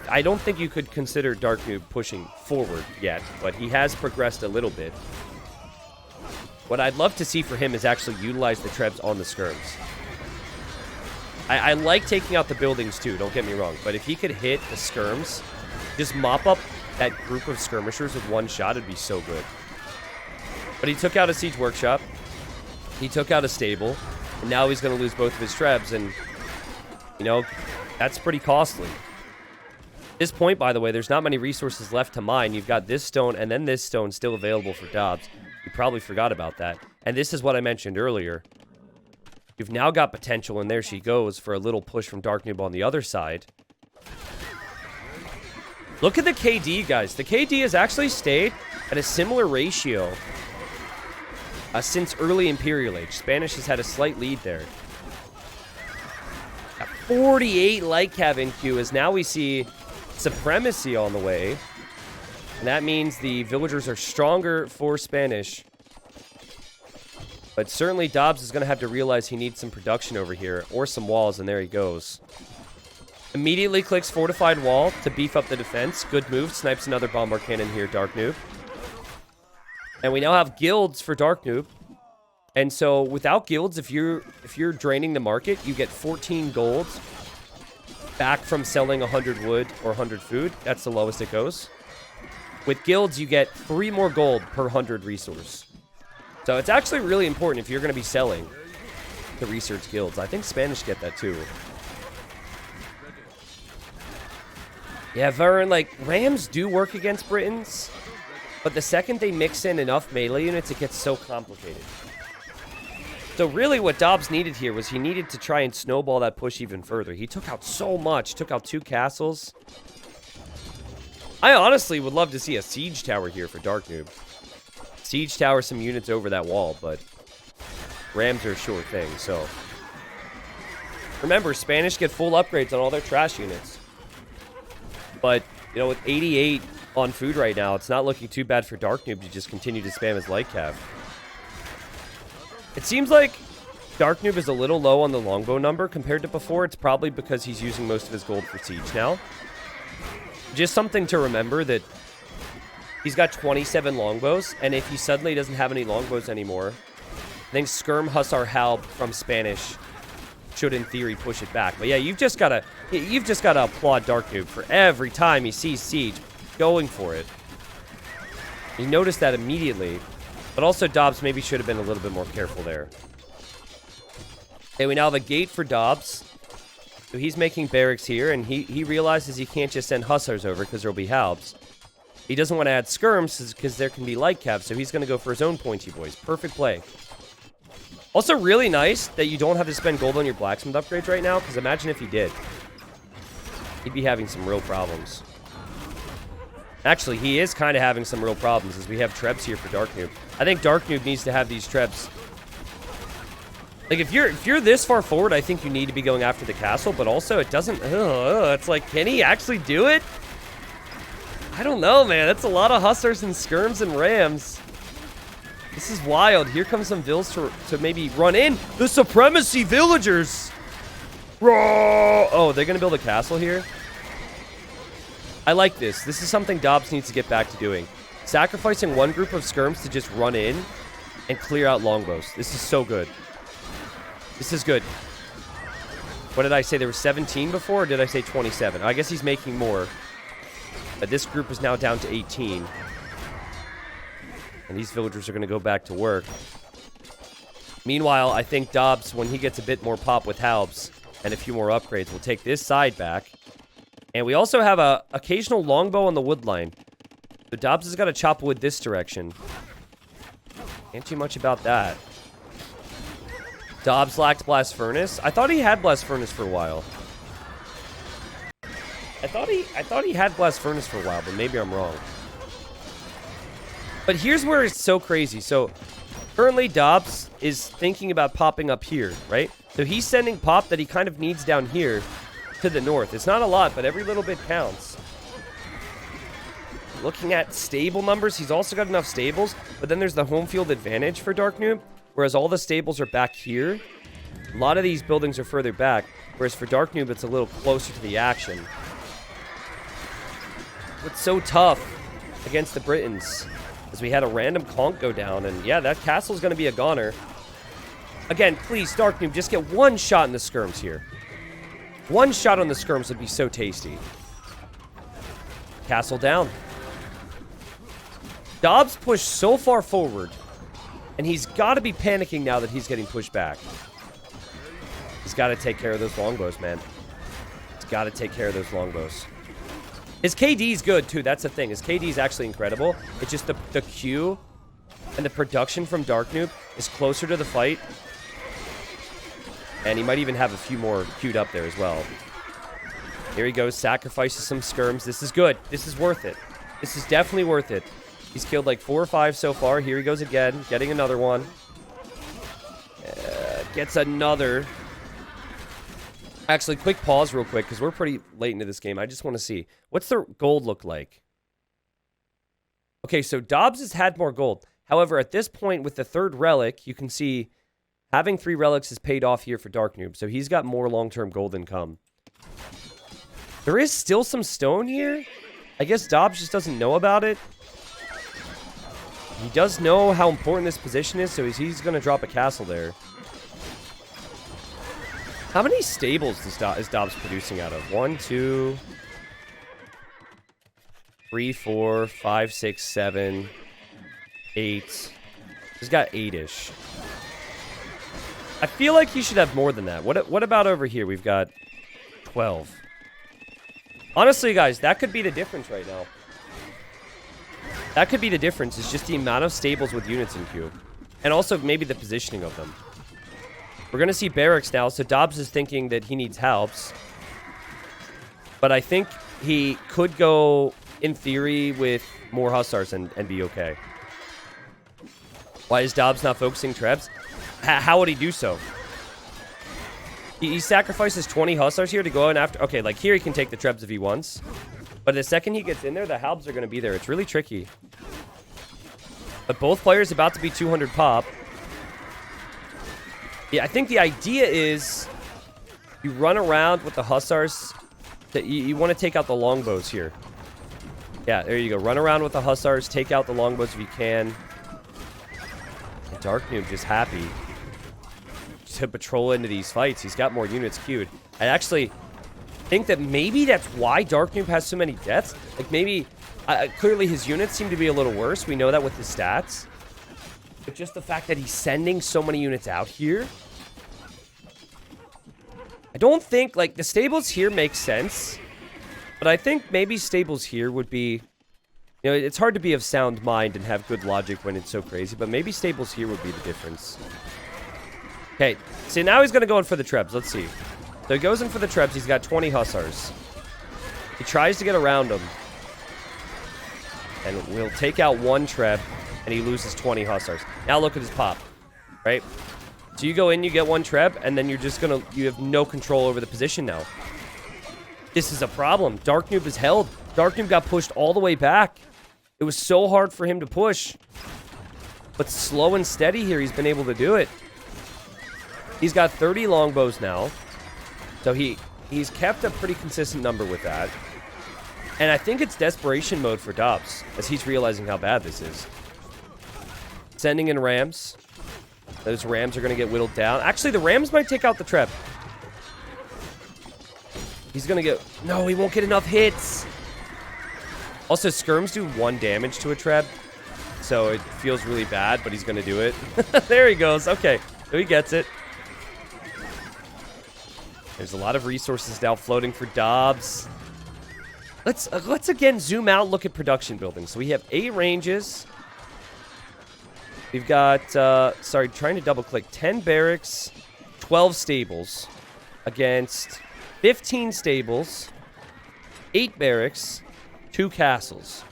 I don't think you could consider Dark Noob pushing forward yet, but he has progressed a little bit. What I'd love to see for him is actually utilize the trebs on the skirms. I like taking out the buildings too, don't get me wrong, but if he could hit the skirms, just mop up that group of skirmishers with one shot, it'd be so good. But he took out a siege workshop, he took out a stable, and now he's going to lose both of his trebs, and, you know, that's pretty costly. At this point, by the way, there's not many resources left to mine. You've got this stone and then this stone still available for Dobbs. You probably forgot about that. And this is what I mentioned earlier. You've now got potential, and there she goes for a little push from Dark Noob on the other side. Look at the KD, guys. The KD has actually stayed at a similar ratio since early Imperial Age. Spanish has had a slight lead there. At 48 light cav in queue, as now we see supremacy on the way. And that means the villagers are stronger for Spanish. But certainly Dobbs is going to have to realize he needs some production over here, or some walls, and there he goes. Immediately clicks fortified wall to beef up the defense. Good move. Snipes another bombard cannon here, Dark Noob. And we now have guilds for Dark Noob. And so without guilds, if you're draining the market, you get 14 gold back from selling 100 wood or 100 food. That's the lowest it goes. With guilds, you get 3 more gold per 100 resource. So it's actually really important if you're going to be selling the research guilds. I think Spanish get that too. Yeah, Varen, like, Rams do work against Britons, but the second they mix in enough melee units, it gets so complicated. So really what Dobbs needed here was he needed to try and snowball that push even further. He took out so much, took out 2 castles. I honestly would love to see a siege tower here for Dark Noob. Siege tower some units over that wall, but Rams are a sure thing, so. Remember, Spanish get full upgrades on all their trash units. But, you know, with 88 on food right now, it's not looking too bad for Dark Noob to just continue to spam his light cav. It seems like Dark Noob is a little low on the longbow number compared to before. It's probably because he's using most of his gold for siege now. Just something to remember that he's got 27 longbows, and if he suddenly doesn't have any longbows anymore, I think Skirm Hussar Halb from Spanish should, in theory, push it back. But yeah, you've just gotta applaud Dark Noob for every time he sees siege going for it. You noticed that immediately, but also Dobbs maybe should have been a little bit more careful there. Okay, we now have a gate for Dobbs. So he's making barracks here, and he realizes he can't just send Hussars over because there'll be Halbs. He doesn't want to add skirms because there can be light cav, so he's going to go for his own pointy boys. Perfect play. Also really nice that you don't have to spend gold on your blacksmith upgrades right now, because imagine if he did. He'd be having some real problems. Actually, he is kind of having some real problems as we have trebs here for Dark Noob. I think Dark Noob needs to have these trebs. Like, if you're this far forward, I think you need to be going after the castle, but also it doesn't... it's like, can he actually do it? I don't know, man. That's a lot of Hussars and Skirms and Rams. This is wild. Here comes some Vills to maybe run in. The Supremacy Villagers! Oh, they're going to build a castle here? I like this. This is something Dobbs needs to get back to doing. Sacrificing one group of Skirms to just run in and clear out longbows. This is so good. This is good. What did I say? There were 17 before, or did I say 27? I guess he's making more. But this group is now down to 18. And these villagers are going to go back to work. Meanwhile, I think Dobbs, when he gets a bit more pop with Halbs and a few more upgrades, will take this side back. And we also have a occasional longbow on the wood line. So Dobbs has got to chop wood this direction. Can't do much about that. Dobbs lacked Blast Furnace. I thought he had Blast Furnace for a while. I thought he had Blast Furnace for a while, but maybe I'm wrong. But here's where it's so crazy. So Currently, Dobbs is thinking about popping up here, right? So he's sending pop that he kind of needs down here to the north. It's not a lot, but every little bit counts. Looking at stable numbers, he's also got enough stables, but then there's the home field advantage for Dark Noob, whereas all the stables are back here. A lot of these buildings are further back, whereas for Dark Noob, it's a little closer to the action. What's so tough against the Britons is we had a random conk go down, and yeah, that castle's going to be a goner. Again, please, Dark Noob, just get one shot in the skirms here. One shot on the skirms would be so tasty. Castle down. Dobbs pushed so far forward, and he's got to be panicking now that he's getting pushed back. He's got to take care of those longbows, man. He's got to take care of those longbows. His KD's good, too. That's the thing. His KD's actually incredible. It's just the queue and the production from Dark Noob is closer to the fight. And he might even have a few more queued up there as well. Here he goes. Sacrifices some skirms. This is good. This is worth it. This is definitely worth it. He's killed like 4 or 5 so far. Here he goes again. Getting another one. Gets another. Actually, quick pause real quick, because we're pretty late into this game. I just want to see. What's the gold look like? Okay, so Dobbs has had more gold. However, at this point, with the 3rd relic, you can see having 3 relics is paid off here for Dark Noob. So he's got more long-term gold income. There is still some stone here. I guess Dobbs just doesn't know about it. He does know how important this position is, so he's going to drop a castle there. How many stables is Dobbs producing out of? 1, 2, 3, 4, 5, 6, 7, 8. He's got 8-ish. I feel like he should have more than that. What about over here? We've got 12. Honestly, guys, that could be the difference right now. That could be the difference. It's just the amount of stables with units in queue. And also maybe the positioning of them. We're going to see barracks now, so Dobbs is thinking that he needs helps. But I think he could go, in theory, with more hussars and be okay. Why is Dobbs not focusing trebs? How would he do so? He sacrifices 20 hussars here to go in after... Okay, like here he can take the trebs if he wants. But the second he gets in there, the halbs are going to be there. It's really tricky. But both players about to be 200 pop. Yeah, I think the idea is you run around with the hussars. You want to take out the longbows here. Yeah, there you go. Run around with the hussars. Take out the longbows if you can. And Dark Noob just happy to patrol into these fights. He's got more units queued. I actually think that maybe that's why Dark Noob has so many deaths. Like maybe, clearly his units seem to be a little worse. We know that with his stats. But just the fact that he's sending so many units out here. I don't think, like, the stables here make sense. But I think maybe stables here would be... You know, it's hard to be of sound mind and have good logic when it's so crazy. But maybe stables here would be the difference. Okay, so now he's going to go in for the trebs. Let's see. So he goes in for the trebs. He's got 20 hussars. He tries to get around them. And we'll take out 1 treb. And he loses 20 hussars. Now look at his pop. Right? So you go in, you get 1 treb, and then you're just gonna... You have no control over the position now. This is a problem. Dark Noob is held. Dark Noob got pushed all the way back. It was so hard for him to push. But slow and steady here, he's been able to do it. He's got 30 longbows now. So he's kept a pretty consistent number with that. And I think it's desperation mode for Dobbs, as he's realizing how bad this is. Sending in rams. Those rams are going to get whittled down. Actually, the rams might take out the treb. He's going to get... No, he won't get enough hits. Also, skirms do 1 damage to a treb. So it feels really bad, but he's going to do it. There he goes. Okay, so he gets it. There's a lot of resources now floating for Dobbs. Let's again zoom out and look at production buildings. So we have 8 ranges. We've got, sorry, trying to double-click, 10 barracks, 12 stables against 15 stables, 8 barracks, 2 castles.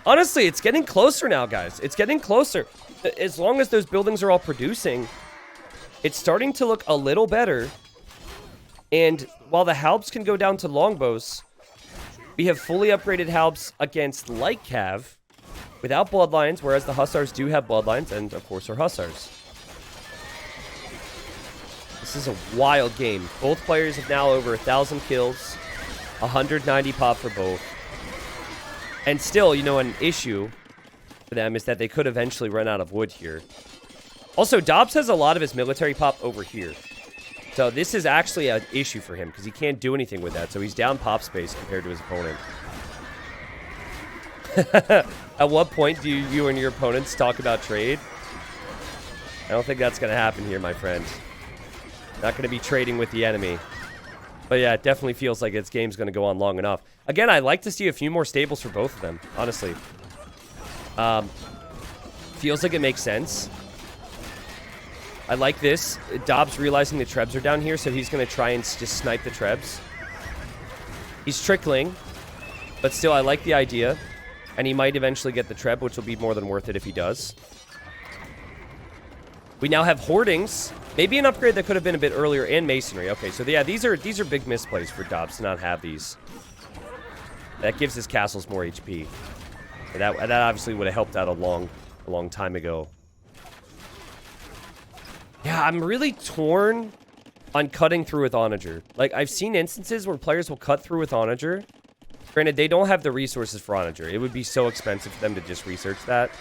Honestly, it's getting closer now, guys. It's getting closer. As long as those buildings are all producing, it's starting to look a little better. And while the Halbs can go down to longbows, we have fully upgraded Halbs against light cav without bloodlines, whereas the Hussars do have bloodlines and, of course, are Hussars. This is a wild game. Both players have now over 1,000 kills, 190 pop for both. And still, you know, an issue for them is that they could eventually run out of wood here. Also, Dobbs has a lot of his military pop over here. So this is actually an issue for him because he can't do anything with that. So he's down pop space compared to his opponent. At what point do you and your opponents talk about trade? I don't think that's going to happen here, my friend. Not going to be trading with the enemy. But yeah, it definitely feels like its game's going to go on long enough. Again, I'd like to see a few more stables for both of them, honestly. Feels like it makes sense. I like this. Dobbs realizing the Trebs are down here, so he's going to try and just snipe the Trebs. He's trickling, but still, I like the idea. And he might eventually get the Treb, which will be more than worth it if he does. We now have Hoardings. Maybe an upgrade that could have been a bit earlier, and Masonry. Okay, so yeah, these are big misplays for Dobbs to not have these. That gives his castles more HP. And that obviously would have helped out a long time ago. Yeah, I'm really torn on cutting through with Onager. Like, I've seen instances where players will cut through with Onager. Granted, they don't have the resources for Onager. It would be so expensive for them to just research that.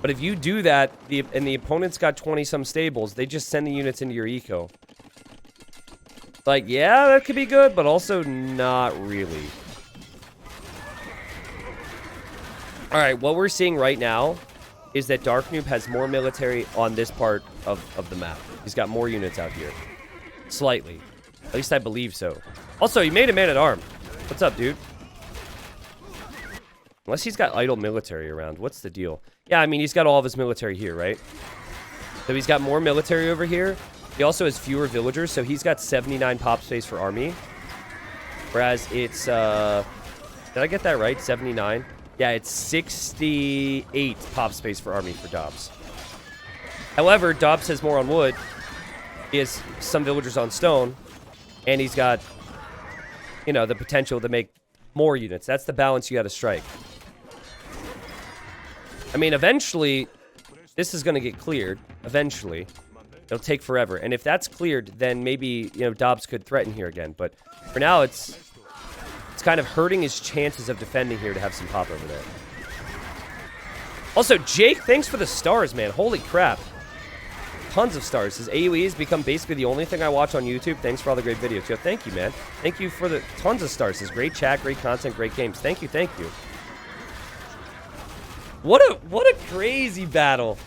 But if you do that, and the opponent's got 20-some stables, they just send the units into your eco. Like, yeah, that could be good, but also not really. Alright, what we're seeing right now is that Dark Noob has more military on this part of the map. He's got more units out here. Slightly. At least I believe so. Also, he made a man-at-arm. What's up, dude? Unless he's got idle military around. What's the deal? Yeah, I mean, he's got all of his military here, right? So he's got more military over here. He also has fewer villagers, so he's got 79 pop space for army. Whereas it's, did I get that right? 79? Yeah, it's 68 pop space for army for Dobbs. However, Dobbs has more on wood. He has some villagers on stone. And he's got, you know, the potential to make more units. That's the balance you got to strike. I mean, eventually, this is going to get cleared. Eventually. It'll take forever. And if that's cleared, then maybe, you know, Dobbs could threaten here again. But for now, it's kind of hurting his chances of defending here to have some pop over there. Also, Jake, thanks for the stars, man. Holy crap. Tons of stars. His AoE has become basically the only thing I watch on YouTube. Thanks for all the great videos. Yo, thank you, man. Thank you for the tons of stars. This great chat, great content, great games. Thank you, thank you. What a crazy battle.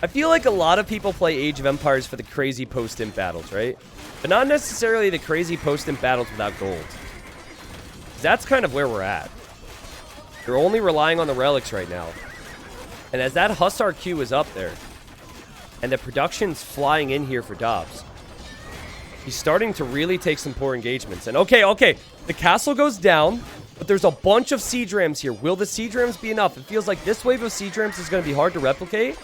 I feel like a lot of people play Age of Empires for the crazy post-imp battles, right? But not necessarily the crazy post-imp battles without gold. That's kind of where we're at. You're only relying on the relics right now. And as that Hussar queue is up there, and the production's flying in here for Dobbs, he's starting to really take some poor engagements. And okay, the castle goes down, but there's a bunch of siege rams here. Will the siege rams be enough? It feels like this wave of siege rams is going to be hard to replicate.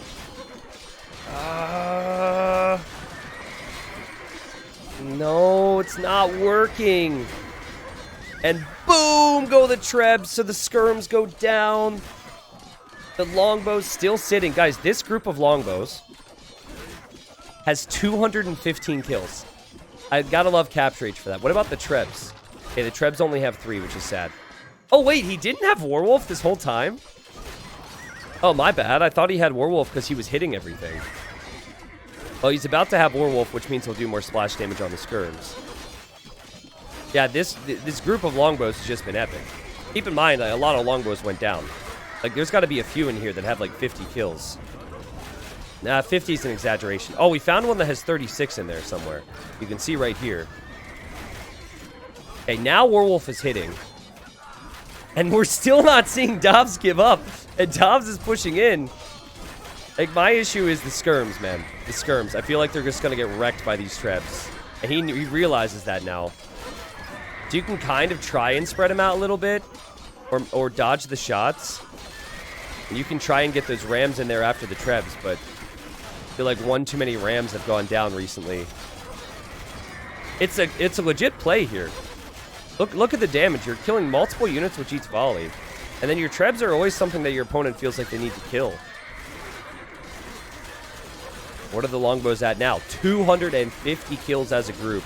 No, it's not working. And boom, go the Trebs, so the skirms go down. The longbows still sitting. Guys, this group of longbows has 215 kills. I gotta love capture rate for that. What about the Trebs? Okay, the Trebs only have 3, which is sad. Oh, wait, he didn't have Warwolf this whole time? Oh, my bad. I thought he had Warwolf because he was hitting everything. Well, he's about to have Warwolf, which means he'll do more splash damage on the skirms. Yeah, this group of longbows has just been epic. Keep in mind that a lot of longbows went down. Like, there's got to be a few in here that have, like, 50 kills. Nah, 50 is an exaggeration. Oh, we found one that has 36 in there somewhere. You can see right here. Okay, now Warwolf is hitting. And we're still not seeing Dobbs give up. And Dobbs is pushing in. Like, my issue is the skirms, man. The skirms. I feel like they're just going to get wrecked by these Trebs. And he realizes that now. So you can kind of try and spread them out a little bit. or dodge the shots. And you can try and get those rams in there after the trebs, but I feel like one too many rams have gone down recently. It's a legit play here. Look at the damage. You're killing multiple units with each volley. And then your trebs are always something that your opponent feels like they need to kill. What are the longbows at now? 250 kills as a group.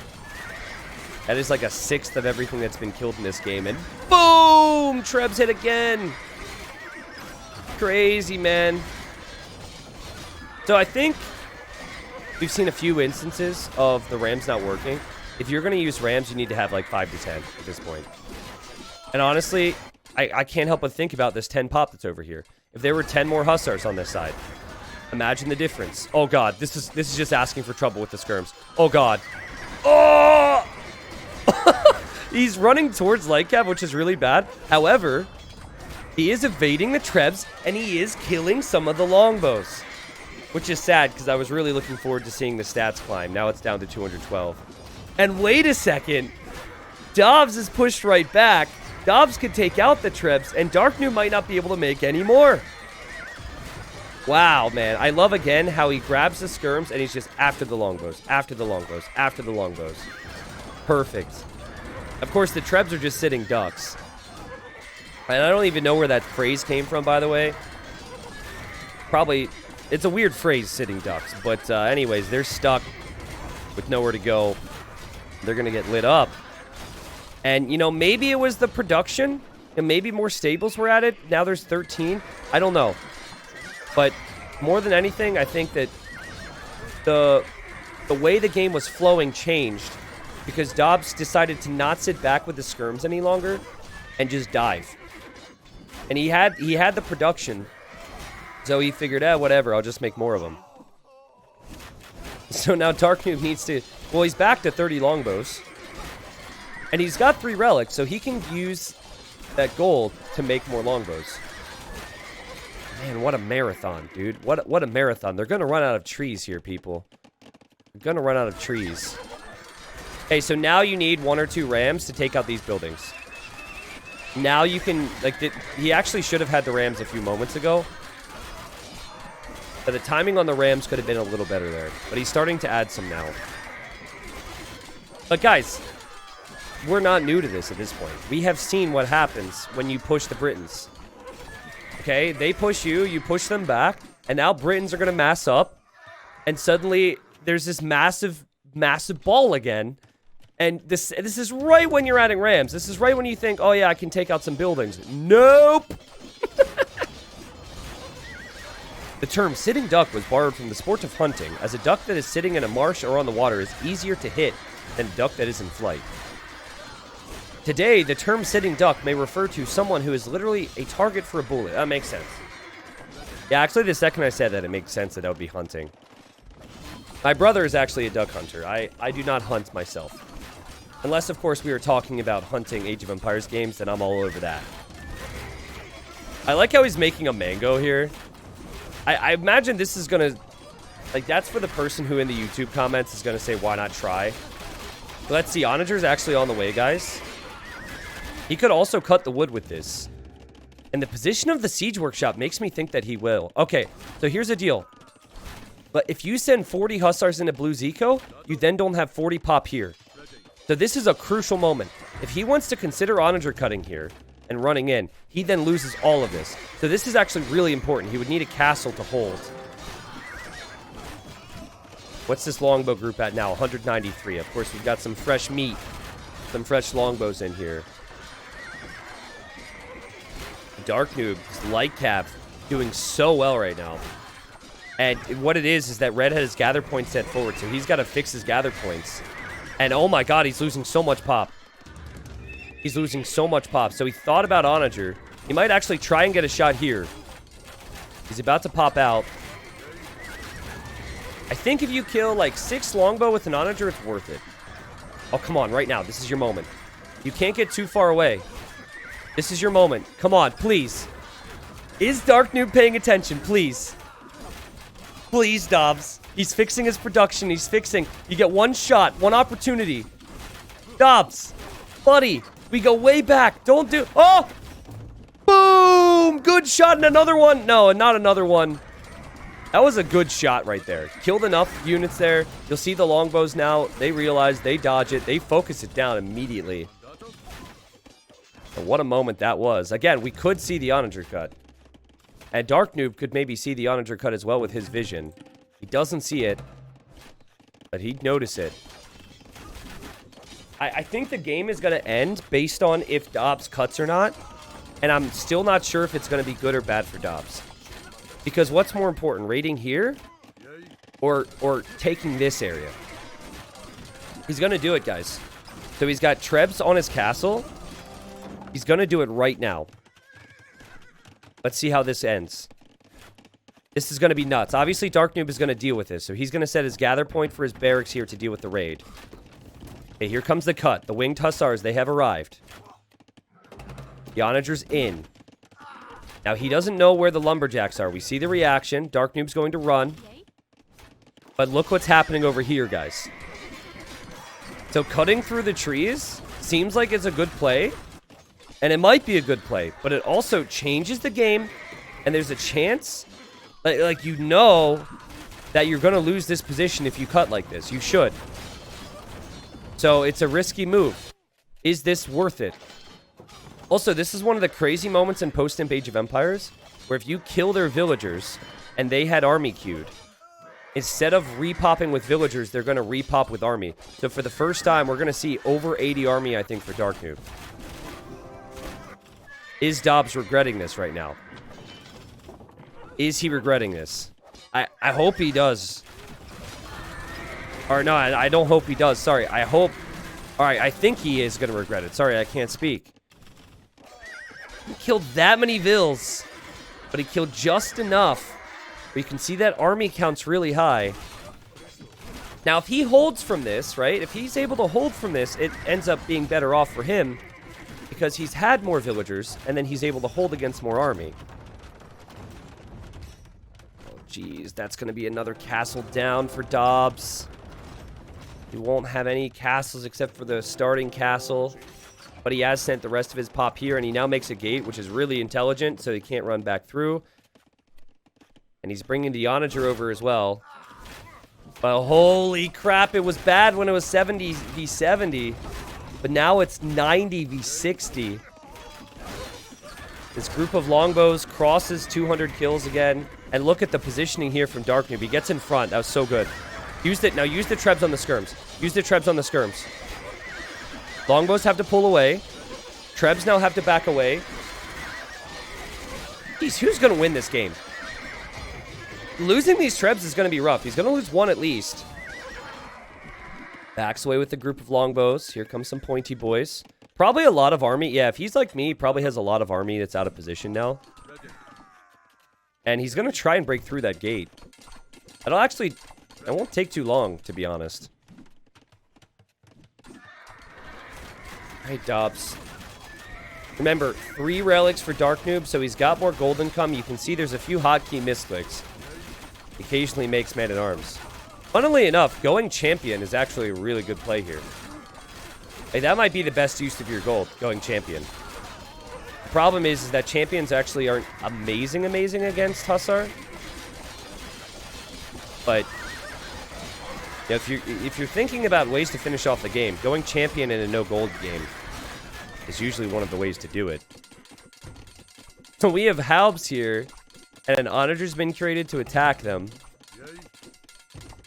That is like a sixth of everything that's been killed in this game. And boom! Trebs hit again. Crazy, man. So I think we've seen a few instances of the rams not working. If you're going to use rams, you need to have like 5 to 10 at this point. And honestly, I can't help but think about this 10 pop that's over here. If there were 10 more hussars on this side, imagine the difference. Oh god, this is just asking for trouble with the skirms. Oh god. Oh! He's running towards light cap, which is really bad. However, he is evading the trebs, and he is killing some of the longbows. Which is sad, because I was really looking forward to seeing the stats climb. Now it's down to 212. And wait a second. Dobbs is pushed right back. Dobbs could take out the trebs, and Darknew might not be able to make any more. Wow, man. I love, again, how he grabs the skirms, and he's just after the longbows, after the longbows, after the longbows. Perfect. Of course, the trebs are just sitting ducks. And I don't even know where that phrase came from, by the way. Probably, it's a weird phrase, sitting ducks. But anyways, they're stuck with nowhere to go. They're going to get lit up. And, you know, maybe it was the production. And maybe more stables were added. Now there's 13. I don't know. But more than anything, I think that the way the game was flowing changed. Because Dobbs decided to not sit back with the skirms any longer. And just dive. And he had the production. So he figured, whatever, I'll just make more of them. So now Darknew needs to... Well, he's back to 30 longbows. And he's got 3 relics, so he can use that gold to make more longbows. Man, what a marathon, dude. What a marathon. They're going to run out of trees here, people. They're going to run out of trees. Okay, so now you need 1 or 2 rams to take out these buildings. Now you can... Like, he actually should have had the rams a few moments ago. But the timing on the rams could have been a little better there. But he's starting to add some now. But guys, we're not new to this at this point. We have seen what happens when you push the Britons. Okay, they push you, you push them back, and now Britons are going to mass up. And suddenly, there's this massive, massive ball again. And this is right when you're adding rams. This is right when you think, oh yeah, I can take out some buildings. Nope! The term sitting duck was borrowed from the sport of hunting, as a duck that is sitting in a marsh or on the water is easier to hit than a duck that is in flight. Today, the term sitting duck may refer to someone who is literally a target for a bullet. That makes sense. Yeah, actually, the second I said that, it makes sense that I would be hunting. My brother is actually a duck hunter. I do not hunt myself. Unless, of course, we are talking about hunting Age of Empires games, then I'm all over that. I like how he's making a mango here. I imagine this is going to... Like, that's for the person who in the YouTube comments is going to say, why not try? But let's see. Onager's actually on the way, guys. He could also cut the wood with this. And the position of the siege workshop makes me think that he will. Okay, so here's the deal. But if you send 40 hussars into Blue Zico, you then don't have 40 pop here. So this is a crucial moment. If he wants to consider Onager cutting here and running in, he then loses all of this. So this is actually really important. He would need a castle to hold. What's this longbow group at now? 193. Of course, we've got some fresh meat. Some fresh longbows in here. Darknew's light cap doing so well right now. And what it is that Red has gather points set forward, so he's got to fix his gather points. And oh my god, he's losing so much pop. He's losing so much pop. So he thought about Onager. He might actually try and get a shot here. He's about to pop out. I think if you kill like 6 longbow with an Onager, it's worth it. Oh, come on, right now. This is your moment. You can't get too far away. This is your moment. Come on, please. Is Darknew paying attention? Please. Please, Dobbs. He's fixing his production. He's fixing. You get one shot, one opportunity. Dobbs. Buddy. We go way back. Don't do... Oh! Boom! Good shot and another one. No, not another one. That was a good shot right there. Killed enough units there. You'll see the longbows now. They realize, they dodge it. They focus it down immediately. And what a moment that was. Again, we could see the Onager cut. And Dark Noob could maybe see the Onager cut as well with his vision. He doesn't see it, but he'd notice it. I think the game is going to end based on if Dobbs cuts or not. And I'm still not sure if it's going to be good or bad for Dobbs. Because what's more important, raiding here or taking this area? He's going to do it, guys. So he's got Trebs on his castle. He's going to do it right now. Let's see how this ends. This is going to be nuts. Obviously, Dark Noob is going to deal with this. So he's going to set his gather point for his barracks here to deal with the raid. Okay, here comes the cut. The winged hussars, they have arrived. The Onager's in. Now, he doesn't know where the lumberjacks are. We see the reaction. Dark Noob's going to run. But look what's happening over here, guys. So, cutting through the trees seems like it's a good play. And it might be a good play. But it also changes the game. And there's a chance, like you know, that you're going to lose this position if you cut like this. You should. So, it's a risky move. Is this worth it? Also, this is one of the crazy moments in post-Imp Age of Empires, where if you kill their villagers, and they had army queued, instead of repopping with villagers, they're going to repop with army. So for the first time, we're going to see over 80 army, I think, for Dark Noob. Is Dobbs regretting this right now? Is he regretting this? I hope he does. Or no, I don't hope he does. Sorry, I hope... Alright, I think he is going to regret it. Sorry, I can't speak. He killed that many vills, but he killed just enough where you can see that army count's really high. Now, if he holds from this, right? If he's able to hold from this, it ends up being better off for him because he's had more villagers, and then he's able to hold against more army. Oh, geez. That's going to be another castle down for Dobbs. He won't have any castles except for the starting castle. But he has sent the rest of his pop here, and he now makes a gate, which is really intelligent, so he can't run back through. And he's bringing the Onager over as well. But holy crap, it was bad when it was 70 v 70. But now it's 90 v 60. This group of longbows crosses 200 kills again. And look at the positioning here from Dark Noob. He gets in front. That was so good. Used it. Now use the Trebs on the skirms. Use the Trebs on the skirms. Longbows have to pull away. Trebs now have to back away. Jeez, who's going to win this game? Losing these Trebs is going to be rough. He's going to lose one at least. Backs away with the group of longbows. Here comes some pointy boys. Probably a lot of army. Yeah, if he's like me, he probably has a lot of army that's out of position now. And he's going to try and break through that gate. It'll actually... It won't take too long, to be honest. Alright, Dobbs. Remember, 3 relics for Dark Noob, so he's got more golden come. You can see there's a few hotkey misclicks. He occasionally makes man-at-arms. Funnily enough, going champion is actually a really good play here. Hey, that might be the best use of your gold, going champion. The problem is that champions actually aren't amazing against Hussar. But you know, if you're thinking about ways to finish off the game, going champion in a no-gold game is usually one of the ways to do it. So we have Halbs here, and an Onager's been created to attack them.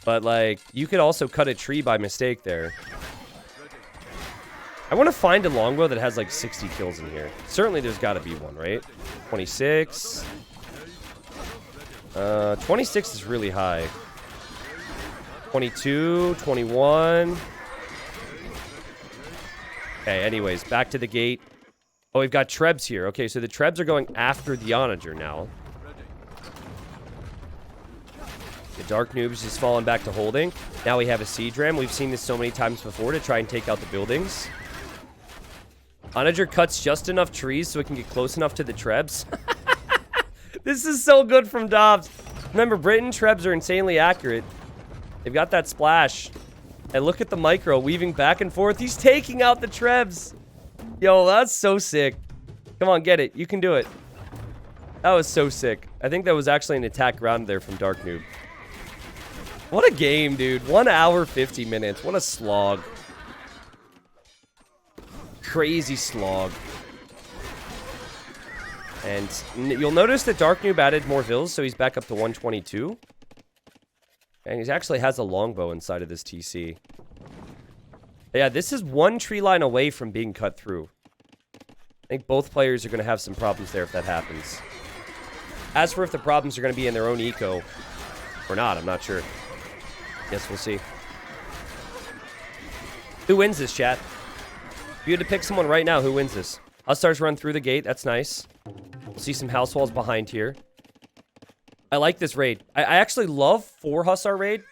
But, like, you could also cut a tree by mistake there. I want to find a longbow that has, like, 60 kills in here. Certainly there's got to be one, right? 26. 26 is really high. 22, 21. Okay, anyways, back to the gate. Oh, we've got Trebs here. Okay, so the Trebs are going after the Onager now. The Dark Noob's just fallen back to holding. Now we have a Siege Ram. We've seen this so many times before to try and take out the buildings. Onager cuts just enough trees so it can get close enough to the Trebs. This is so good from Dobbs. Remember, Britain Trebs are insanely accurate. They've got that splash. And look at the micro weaving back and forth. He's taking out the Trebs. Yo, that's so sick. Come on, get it. You can do it. That was so sick. I think that was actually an attack round there from Dark Noob. What a game, dude. 1 hour, 50 minutes. What a slog. Crazy slog. And you'll notice that Dark Noob added more vills, so he's back up to 122. And he actually has a longbow inside of this TC. Yeah, this is one tree line away from being cut through. I think both players are going to have some problems there if that happens. As for if the problems are going to be in their own eco or not, I'm not sure. Guess we'll see. Who wins this, chat? If you had to pick someone right now, who wins this? Hussars run through the gate. That's nice. We'll see some house walls behind here. I like this raid. I actually love 4 Hussar raid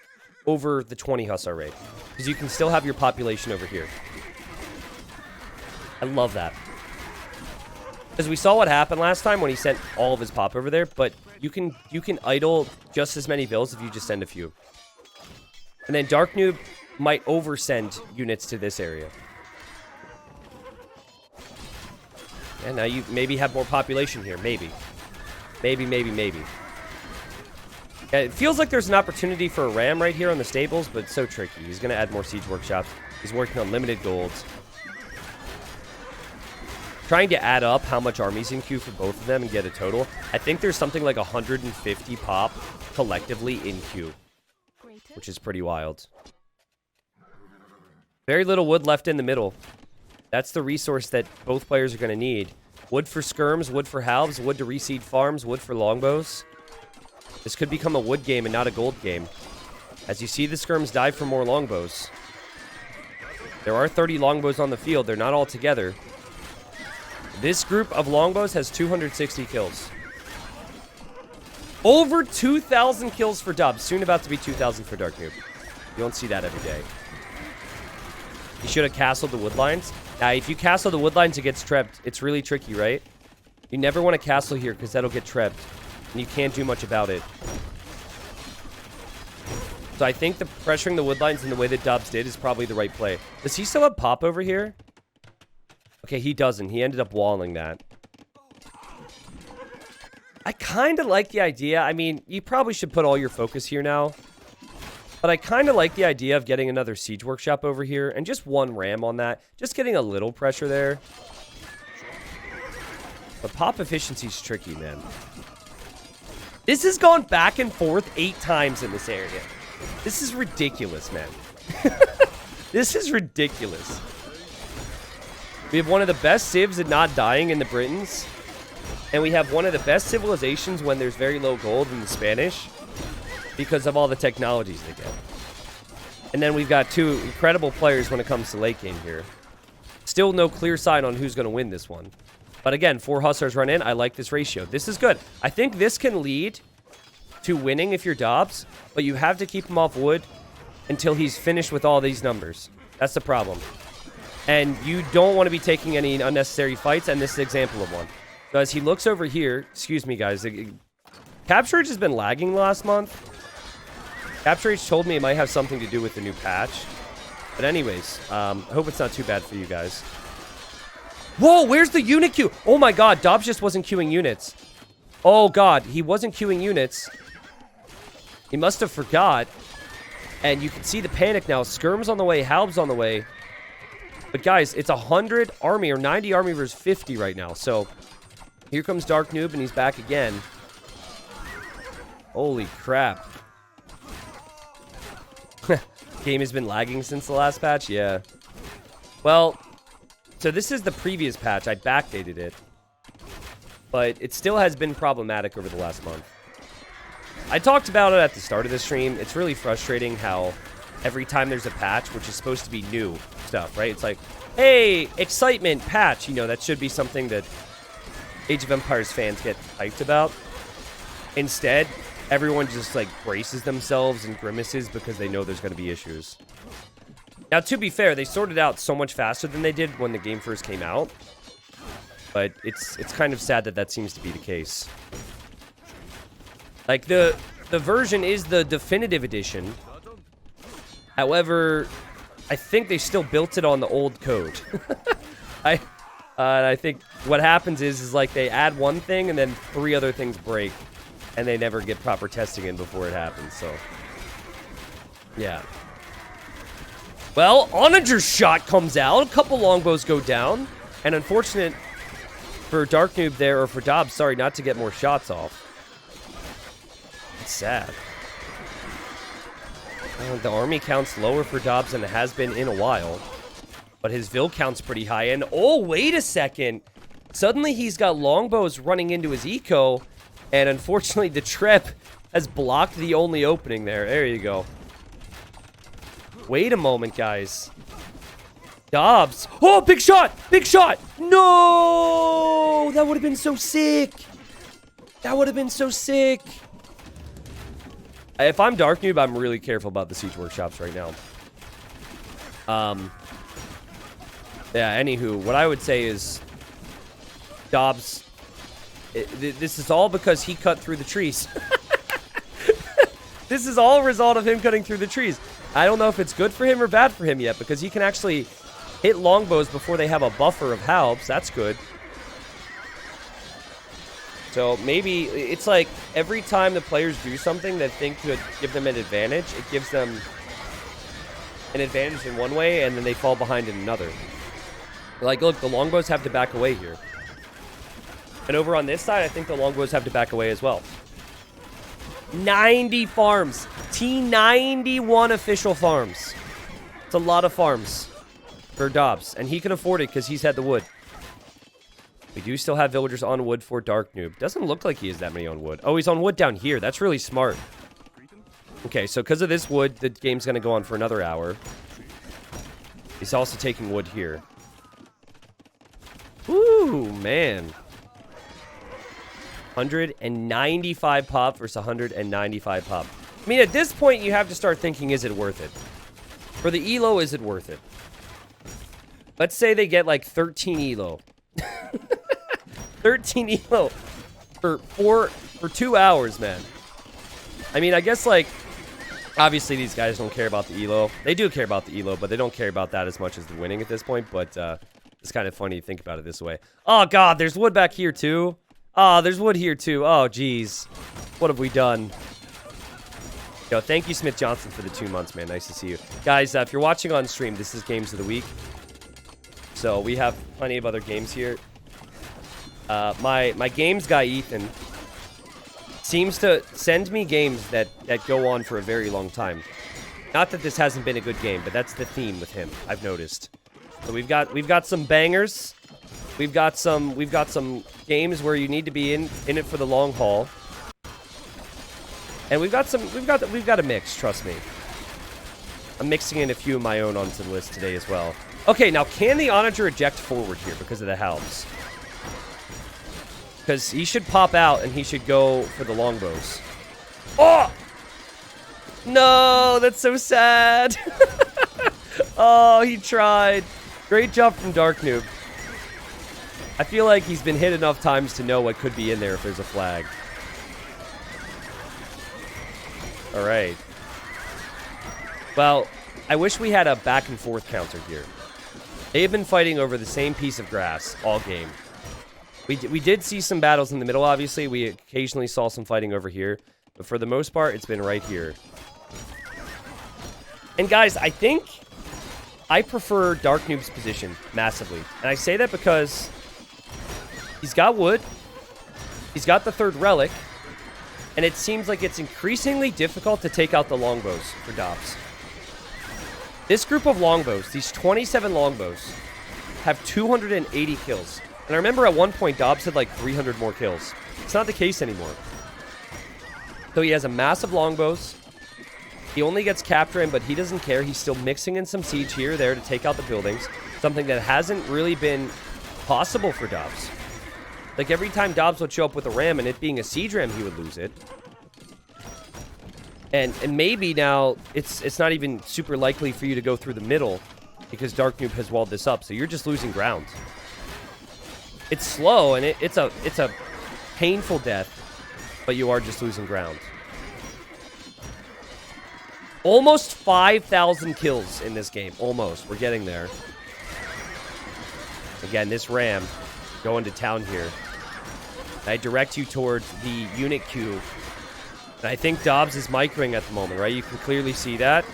over the 20 Hussar raid. Because you can still have your population over here. I love that. Because we saw what happened last time when he sent all of his pop over there. But you can idle just as many vills if you just send a few. And then Dark Noob might oversend units to this area. And now you maybe have more population here. Maybe. Maybe. Yeah, it feels like there's an opportunity for a ram right here on the stables, but it's so tricky. He's going to add more siege workshops. He's working on limited golds. Trying to add up how much armies in queue for both of them and get a total. I think there's something like 150 pop collectively in queue, which is pretty wild. Very little wood left in the middle. That's the resource that both players are going to need. Wood for skirms, wood for halves, wood to reseed farms, wood for longbows. This could become a wood game and not a gold game. As you see the skirms die for more longbows. There are 30 longbows on the field. They're not all together. This group of longbows has 260 kills. Over 2,000 kills for Dubs. Soon about to be 2,000 for Dark Noob. You don't see that every day. You should have castled the woodlines. Now, if you castle the woodlines, it gets trepped. It's really tricky, right? You never want to castle here because that'll get trepped. And you can't do much about it. So I think the pressuring the woodlines in the way that Dubs did is probably the right play. Does he still have pop over here? Okay, he doesn't. He ended up walling that. I kind of like the idea. I mean, you probably should put all your focus here now. But I kind of like the idea of getting another siege workshop over here. And just one ram on that. Just getting a little pressure there. But pop efficiency is tricky, man. This has gone back and forth 8 times in this area. This is ridiculous, man. This is ridiculous. We have one of the best civs at not dying in the Britons. And we have one of the best civilizations when there's very low gold in the Spanish. Because of all the technologies they get. And then we've got 2 incredible players when it comes to late game here. Still no clear sign on who's going to win this one. But again, 4 Hussars run in. I like this ratio. This is good. I think this can lead to winning if you're Dobbs. But you have to keep him off wood until he's finished with all these numbers. That's the problem. And you don't want to be taking any unnecessary fights. And this is an example of one. So as he looks over here. Excuse me, guys. Capture Rage has been lagging last month. Capture Rage told me it might have something to do with the new patch. But anyways, I hope it's not too bad for you guys. Whoa, where's the unit queue? Oh my god, Dobbs just wasn't queuing units. Oh god, he wasn't queuing units. He must have forgot. And you can see the panic now. Skirm's on the way, Halb's on the way. But guys, it's 100 army or 90 army versus 50 right now. So here comes Dark Noob and he's back again. Holy crap. Game has been lagging since the last patch? Yeah. Well, so this is the previous patch. I backdated it. But it still has been problematic over the last month. I talked about it at the start of the stream. It's really frustrating how every time there's a patch, which is supposed to be new stuff, right? It's like, hey, excitement, patch. You know, that should be something that Age of Empires fans get hyped about. Instead, everyone just, like, braces themselves and grimaces because they know there's going to be issues. Now, to be fair, they sorted out so much faster than they did when the game first came out. But it's kind of sad that that seems to be the case. Like, the version is the definitive edition. However, I think they still built it on the old code. I think what happens is like they add one thing and then 3 other things break. And they never get proper testing in before it happens, so. Yeah. Well, Onager's shot comes out. A couple longbows go down. And unfortunate for Dark Noob there, or for Dobbs, sorry, not to get more shots off. It's sad. The army count's lower for Dobbs than it has been in a while. But his Vil count's pretty high. And, oh, wait a second. Suddenly he's got longbows running into his eco. And unfortunately, the Trep has blocked the only opening there. There you go. Wait a moment, guys. Dobbs. Oh, big shot! Big shot! No! That would have been so sick. That would have been so sick. If I'm Dark Noob, I'm really careful about the siege workshops right now. Yeah, anywho, what I would say is Dobbs... this is all because he cut through the trees. This is all a result of him cutting through the trees. I don't know if it's good for him or bad for him yet, because he can actually hit longbows before they have a buffer of halbs. That's good. So maybe it's like every time the players do something that think could give them an advantage, it gives them an advantage in one way, and then they fall behind in another. Like, look, the longbows have to back away here. And over on this side, I think the longbows have to back away as well. 90 farms. T91 official farms. It's a lot of farms for Dobbs. And he can afford it because he's had the wood. We do still have villagers on wood for Dark Noob. Doesn't look like he has that many on wood. Oh, he's on wood down here. That's really smart. Okay, so because of this wood, the game's going to go on for another hour. He's also taking wood here. Ooh, man. 195 pop versus 195 pop. I mean, at this point, you have to start thinking, is it worth it? For the elo, is it worth it? Let's say they get like 13 elo. 13 elo for 2 hours, man. I mean, I guess like, obviously these guys don't care about the elo. They do care about the elo, but they don't care about that as much as the winning at this point. But it's kind of funny to think about it this way. Oh, God, there's wood back here, too. Oh, there's wood here, too. Oh, geez. What have we done? Yo, thank you, Smith Johnson, for the 2 months, man. Nice to see you. Guys, if you're watching on stream, this is Games of the Week. So we have plenty of other games here. My games guy, Ethan, seems to send me games that go on for a very long time. Not that this hasn't been a good game, but that's the theme with him, I've noticed. So we've got some bangers. We've got some games where you need to be in it for the long haul. And we've got a mix, trust me. I'm mixing in a few of my own onto the list today as well. Okay, now can the Onager eject forward here because of the halbs? Because he should pop out and he should go for the longbows. Oh! No, that's so sad. Oh, he tried. Great job from Dark Noob. I feel like he's been hit enough times to know what could be in there if there's a flag. All right. Well, I wish we had a back and forth counter here. They've been fighting over the same piece of grass all game. We did see some battles in the middle, obviously. We occasionally saw some fighting over here. But for the most part, it's been right here. And guys, I think I prefer Dark Noob's position massively. And I say that because he's got wood. He's got the third relic. And it seems like it's increasingly difficult to take out the longbows for Dobbs. This group of longbows, these 27 longbows, have 280 kills. And I remember at one point, Dobbs had like 300 more kills. It's not the case anymore. So he has a massive longbows. He only gets capturing, but he doesn't care. He's still mixing in some siege here or there to take out the buildings. Something that hasn't really been possible for Dobbs. Like every time Dobbs would show up with a ram and it being a siege ram, he would lose it. And maybe now it's not even super likely for you to go through the middle because Dark Noob has walled this up. So you're just losing ground. It's slow and it's a painful death, but you are just losing ground. Almost 5,000 kills in this game. Almost. We're getting there. Again, this ram Go into town here. I direct you towards the unit queue. And I think Dobbs is microing at the moment, right? You can clearly see that.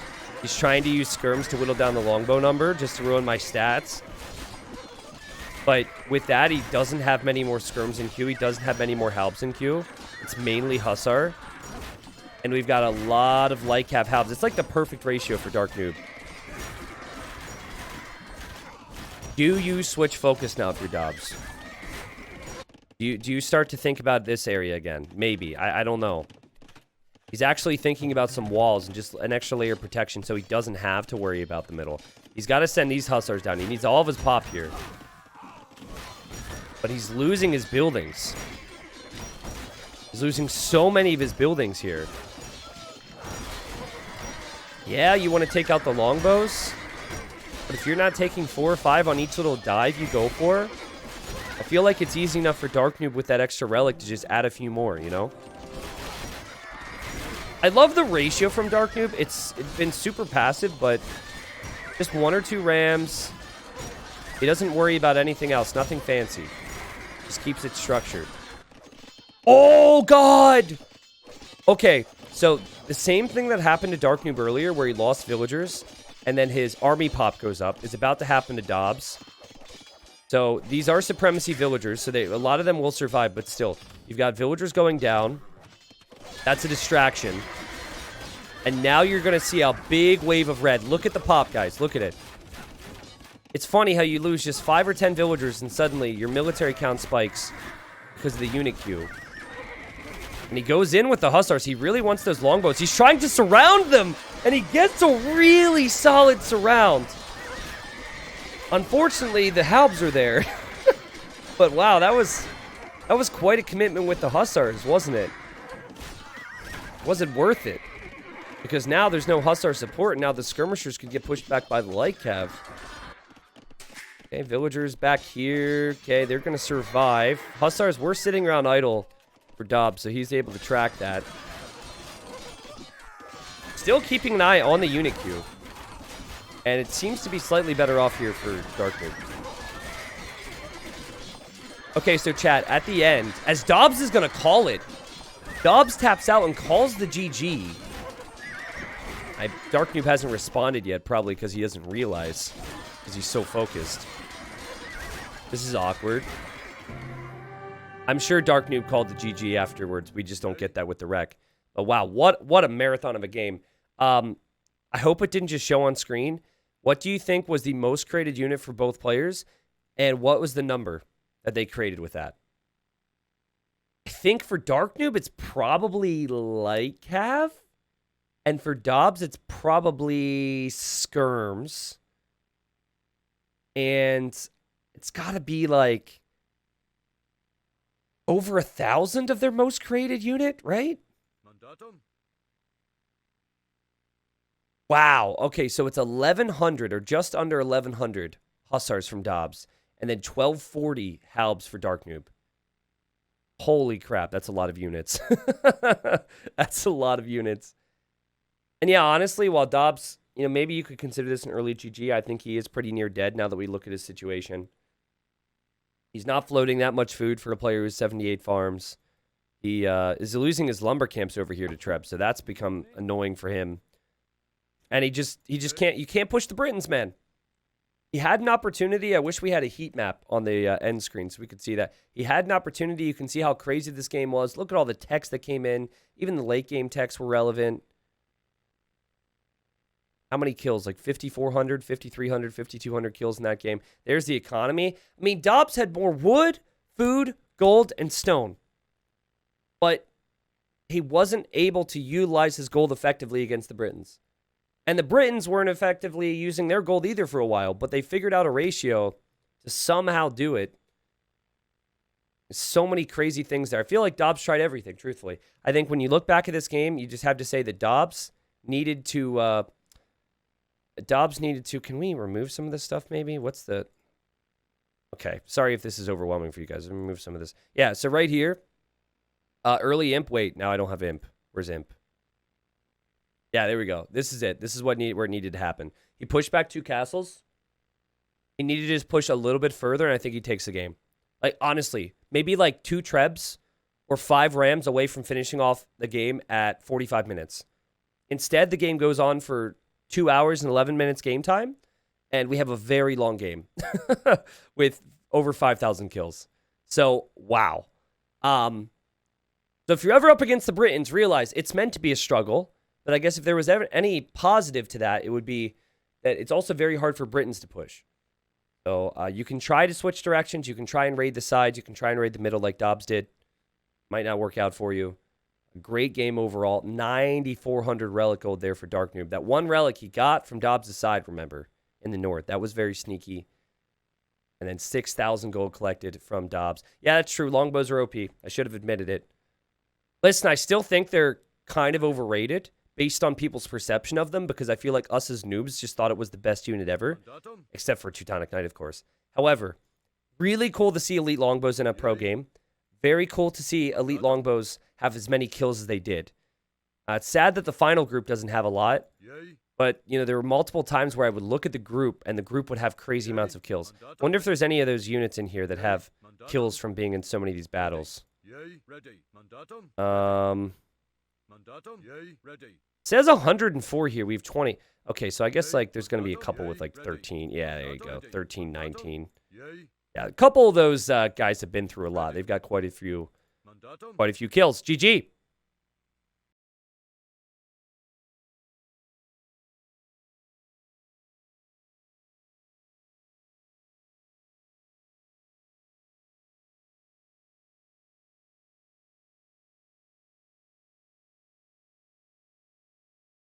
He's trying to use skirms to whittle down the longbow number just to ruin my stats. But with that, he doesn't have many more skirms in queue. He doesn't have many more halbs in queue. It's mainly Hussar. And we've got a lot of light cav halbs. It's like the perfect ratio for Dark Noob. Do you switch focus now if you're Dobbs? Do you start to think about this area again? Maybe. I don't know. He's actually thinking about some walls and just an extra layer of protection so he doesn't have to worry about the middle. He's got to send these Hussars down. He needs all of his pop here. But he's losing his buildings. He's losing so many of his buildings here. Yeah, you want to take out the longbows. But if you're not taking 4 or 5 on each little dive you go for, I feel like it's easy enough for Dark Noob with that extra relic to just add a few more, you know? I love the ratio from Dark Noob. It's been super passive, but just 1 or 2 rams. He doesn't worry about anything else. Nothing fancy. Just keeps it structured. Oh, God! Okay, so the same thing that happened to Dark Noob earlier, where he lost villagers, and then his army pop goes up, is about to happen to Dobbs. So these are supremacy villagers, so a lot of them will survive, but still. You've got villagers going down. That's a distraction. And now you're going to see a big wave of red. Look at the pop, guys. Look at it. It's funny how you lose just 5 or 10 villagers and suddenly your military count spikes because of the unit queue. And he goes in with the Hussars. He really wants those longbows. He's trying to surround them, and he gets a really solid surround. Unfortunately, the halbs are there. But wow, that was quite a commitment with the Hussars, wasn't it? Was it worth it? Because now there's no Hussar support, and now the skirmishers could get pushed back by the light cav. Okay, villagers back here. Okay, they're going to survive. Hussars were sitting around idle for Dobbs, so he's able to track that. Still keeping an eye on the unit queue. And it seems to be slightly better off here for Dark Noob. Okay, so chat, at the end, as Dobbs is going to call it, Dobbs taps out and calls the GG. Dark Noob hasn't responded yet, probably because he doesn't realize, because he's so focused. This is awkward. I'm sure Dark Noob called the GG afterwards. We just don't get that with the rec. But wow, what a marathon of a game. I hope it didn't just show on screen. What do you think was the most created unit for both players? And what was the number that they created with that? I think for Dark Noob, it's probably Light Cav. And for Dobbs, it's probably Skirms. And it's got to be like over 1,000 of their most created unit, right? Mandatum. Wow. Okay, so it's 1,100 or just under 1,100 Hussars from Dobbs. And then 1,240 Halbs for Dark Noob. Holy crap, that's a lot of units. That's a lot of units. And yeah, honestly, while Dobbs, you know, maybe you could consider this an early GG. I think he is pretty near dead now that we look at his situation. He's not floating that much food for a player who's 78 farms. He is losing his lumber camps over here to Treb, so that's become annoying for him. And he just can't, you can't push the Britons, man. He had an opportunity. I wish we had a heat map on the end screen so we could see that. He had an opportunity. You can see how crazy this game was. Look at all the text that came in. Even the late game texts were relevant. How many kills? Like 5,400, 5,300, 5,200 kills in that game. There's the economy. I mean, Dobbs had more wood, food, gold, and stone. But he wasn't able to utilize his gold effectively against the Britons. And the Britons weren't effectively using their gold either for a while, but they figured out a ratio to somehow do it. There's so many crazy things there. I feel like Dobbs tried everything, truthfully. I think when you look back at this game, you just have to say that Dobbs needed to... Can we remove some of this stuff maybe? What's the... Okay, sorry if this is overwhelming for you guys. Let me remove some of this. Yeah, so right here, early imp. Wait, now I don't have imp. Where's imp? Yeah, there we go. This is it. This is where it needed to happen. He pushed back 2 castles. He needed to just push a little bit further, and I think he takes the game. Like, honestly, maybe like 2 Trebs or 5 Rams away from finishing off the game at 45 minutes. Instead, the game goes on for 2 hours and 11 minutes game time, and we have a very long game with over 5,000 kills. So, wow. So if you're ever up against the Britons, realize it's meant to be a struggle. But I guess if there was ever any positive to that, it would be that it's also very hard for Britons to push. So you can try to switch directions. You can try and raid the sides. You can try and raid the middle like Dobbs did. Might not work out for you. Great game overall. 9,400 relic gold there for Dark Noob. That one relic he got from Dobbs' side, remember, in the north. That was very sneaky. And then 6,000 gold collected from Dobbs. Yeah, that's true. Longbows are OP. I should have admitted it. Listen, I still think they're kind of overrated based on people's perception of them, because I feel like us as noobs just thought it was the best unit ever, except for Teutonic Knight, of course. However, really cool to see elite longbows in a pro game. Very cool to see elite longbows have as many kills as they did. It's sad that the final group doesn't have a lot, but you know there were multiple times where I would look at the group and the group would have crazy amounts of kills. Wonder if there's any of those units in here that have kills from being in so many of these battles. Says 104 here. We have 20. Okay, so I guess like there's going to be a couple with like 13. Yeah, there you go. 13, 19. Yeah, a couple of those guys have been through a lot. They've got quite a few kills. GG.